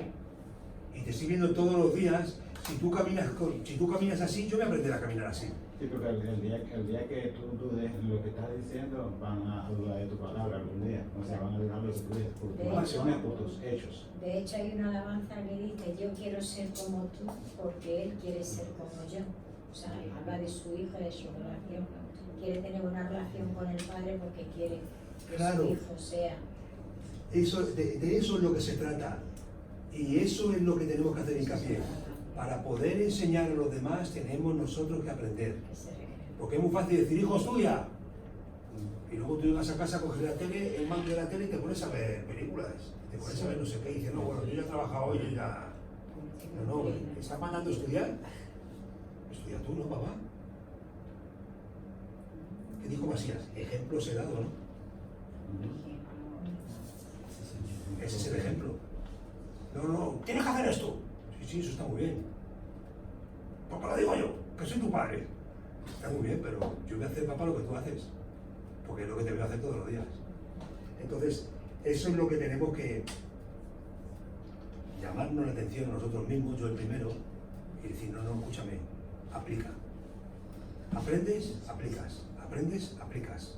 y te estoy viendo todos los días, si tú caminas así, yo voy a aprender a caminar así. Sí, porque el día que tú dudes lo que estás diciendo, van a dudar de tu palabra algún día. O sea, van a dudar lo que tú dices por tus acciones, por tus hechos. De hecho, hay una alabanza que dice, yo quiero ser como tú porque él quiere ser como yo. O sea, habla de su hijo, de su relación. Quiere tener una relación con el padre porque quiere que Claro. su hijo sea. Eso, de eso es lo que se trata. Y eso es lo que tenemos que hacer hincapié. Para poder enseñar a los demás tenemos nosotros que aprender. Que ser ejemplo. Porque es muy fácil decir, hijo, estudia. Y luego tú llegas a casa, coges la tele, el mando de la tele y te pones a ver películas. Te pones a ver no sé qué. Y dices, no, bueno, yo ya he trabajado hoy, yo ya... No, ¿me estás mandando a estudiar? Estudia tú, ¿no, papá? ¿Qué dijo Masías? Ejemplo será, ¿no? Ese es el ejemplo. No, tienes que hacer esto. Sí, eso está muy bien. Porque lo digo yo, que soy tu padre. Está muy bien, pero yo voy a hacer, papá, lo que tú haces. Porque es lo que te voy a hacer todos los días. Entonces, eso es lo que tenemos que llamarnos la atención a nosotros mismos, yo el primero, y decir, no, escúchame, aplica. Aprendes, aplicas. Aprendes, aplicas.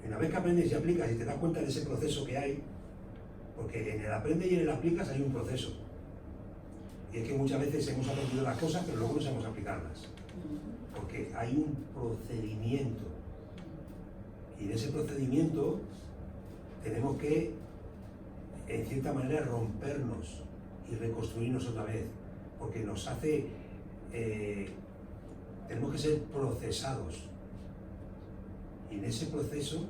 Y una vez que aprendes y aplicas y te das cuenta de ese proceso que hay, porque en el aprende y en el aplicas hay un proceso. Y es que muchas veces hemos aprendido las cosas, pero luego no sabemos aplicarlas. Porque hay un procedimiento. Y en ese procedimiento tenemos que, en cierta manera, rompernos y reconstruirnos otra vez. Porque nos hace... tenemos que ser procesados. Y en ese proceso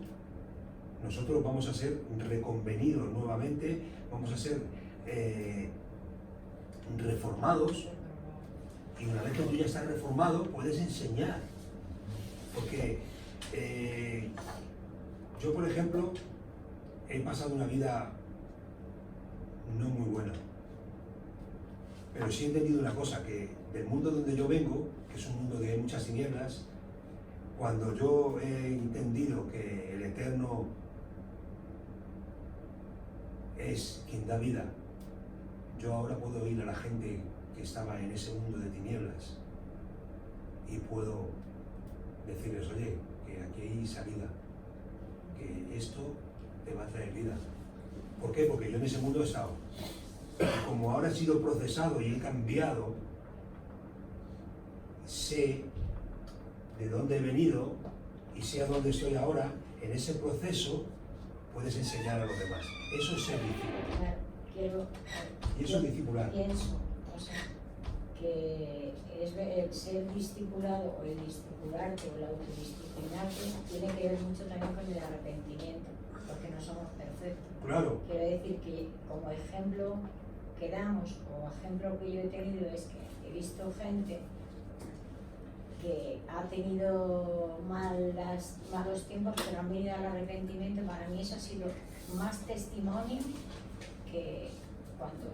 nosotros vamos a ser reconvenidos nuevamente, vamos a ser reformados, y una vez que tú ya estás reformado puedes enseñar. Porque yo, por ejemplo, he pasado una vida no muy buena, pero sí he entendido una cosa, que del mundo donde yo vengo, que es un mundo de muchas tinieblas, cuando yo he entendido que el Eterno es quien da vida, yo ahora puedo ir a la gente que estaba en ese mundo de tinieblas y puedo decirles, oye, que aquí hay salida, que esto te va a traer vida. ¿Por qué? Porque yo en ese mundo he estado. Y como ahora he sido procesado y he cambiado, sé de dónde he venido y sé a dónde estoy ahora. En ese proceso puedes enseñar a los demás. Eso es ser discípulo. Y eso es discipular. Pienso, o sea, que el ser discipulado o el discipularte o el autodisciplinarte tiene que ver mucho también con el arrepentimiento, porque no somos perfectos. Claro. Quiero decir que como ejemplo que damos o ejemplo que yo he tenido es que he visto gente que ha tenido malos tiempos, pero han venido al arrepentimiento. Para mí eso ha sido más testimonio que cuando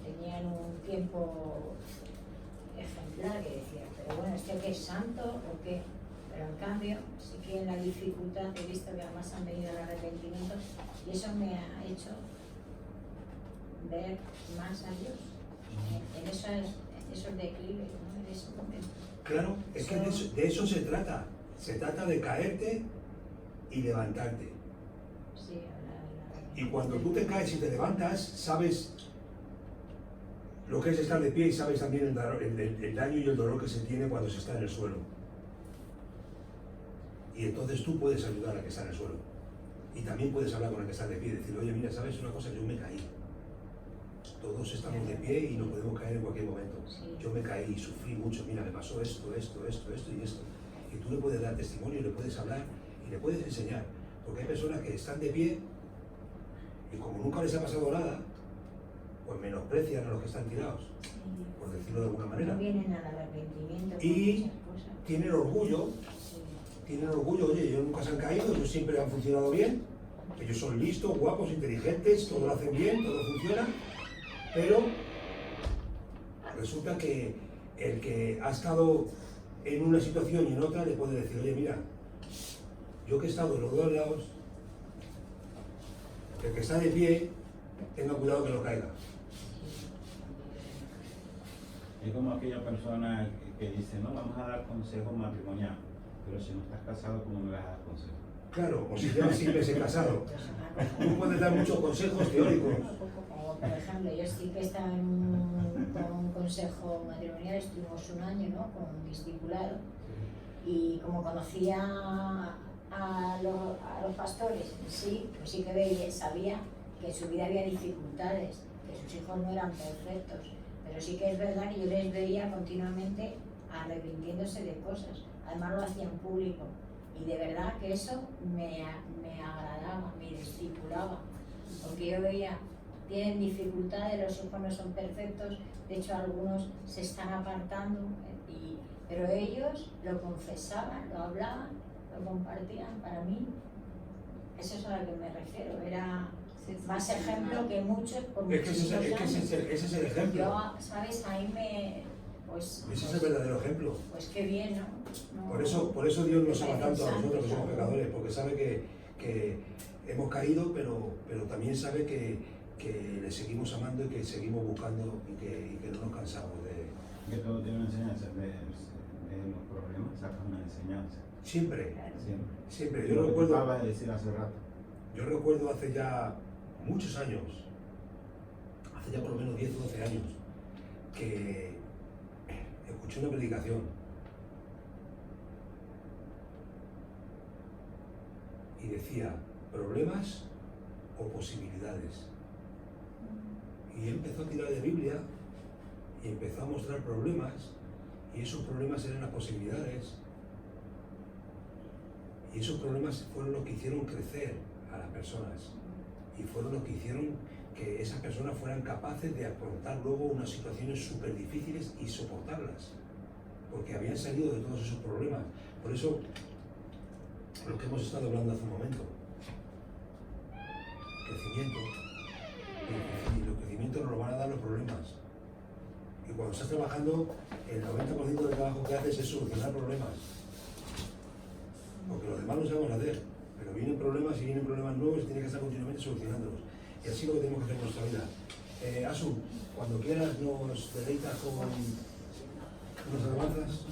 tenían un tiempo ejemplar, que decía, pero bueno, ¿este que es santo o qué? Pero en cambio, sí que en la dificultad he visto que además han venido al arrepentimiento y eso me ha hecho ver más a Dios en esos declives, ¿no? En ese momento. Claro, es que de eso se trata. Se trata de caerte y levantarte. Sí, Y cuando tú te caes y te levantas, sabes lo que es estar de pie y sabes también el daño y el dolor que se tiene cuando se está en el suelo. Y entonces tú puedes ayudar al que está en el suelo. Y también puedes hablar con el que está de pie y decirle, oye, mira, ¿sabes una cosa? Yo me caí. Todos estamos de pie y nos podemos caer en cualquier momento. Yo me caí y sufrí mucho, mira, me pasó esto y esto. Y tú le puedes dar testimonio, le puedes hablar y le puedes enseñar. Porque hay personas que están de pie y como nunca les ha pasado nada, pues menosprecian a los que están tirados, por decirlo de alguna manera. No vienen al arrepentimiento con Y muchas cosas. tienen orgullo, oye, ellos nunca se han caído, ellos siempre han funcionado bien, ellos son listos, guapos, inteligentes, todo lo hacen bien, todo funciona, pero resulta que el que ha estado en una situación y en otra le puede decir, oye, mira, yo que he estado en los dos lados, el que está de pie, tenga cuidado que no caiga. Es como aquella persona que dice, no, vamos a dar consejos matrimoniales, pero si no estás casado, ¿cómo me vas a dar consejos? Claro, o si llevas 6 meses casado. Tú puedes dar muchos consejos teóricos. O, por ejemplo, yo sí que estaba con un consejo matrimonial, estuvimos un año, ¿no?, con un discipulado, y como conocía a los pastores en sí, pues sí que veía, sabía que en su vida había dificultades, que sus hijos no eran perfectos, pero sí que es verdad que yo les veía continuamente arrepintiéndose de cosas, además lo hacían público, y de verdad que eso me agradaba, me discipulaba, porque yo veía, tienen dificultades, los hijos no son perfectos, de hecho algunos se están apartando, pero ellos lo confesaban, lo hablaban, lo compartían. Para mí, eso es a lo que me refiero, era más ejemplo que muchos por Es que muchísimos años. ese es el ejemplo. Yo, ¿sabes? Ahí me... Pues, Ese es el verdadero ejemplo. Pues qué bien, ¿no? Por eso Dios nos ama tanto a nosotros que somos pecadores, porque sabe que hemos caído, pero también sabe que le seguimos amando y que seguimos buscando y que no nos cansamos de... Que todo tiene una enseñanza, de los problemas saca una enseñanza. Siempre. Siempre. Yo Lo que recuerdo, acabas de decir hace rato. yo recuerdo hace ya muchos años, hace ya por lo menos 10 o 12 años, que escuché una predicación y decía, problemas o posibilidades. Y él empezó a tirar de Biblia y empezó a mostrar problemas, y esos problemas eran las posibilidades. Y esos problemas fueron los que hicieron crecer a las personas y fueron los que hicieron que esas personas fueran capaces de afrontar luego unas situaciones súper difíciles y soportarlas, porque habían salido de todos esos problemas. Por eso, lo que hemos estado hablando hace un momento, crecimiento, y los crecimientos nos lo van a dar los problemas. Y cuando estás trabajando, el 90% del trabajo que haces es solucionar problemas. Porque los demás lo sabemos hacer, pero vienen problemas y vienen problemas nuevos y tienes que estar continuamente solucionándolos. Y así es lo que tenemos que hacer en nuestra vida. Asun, cuando quieras nos deleitas con unas alabanzas.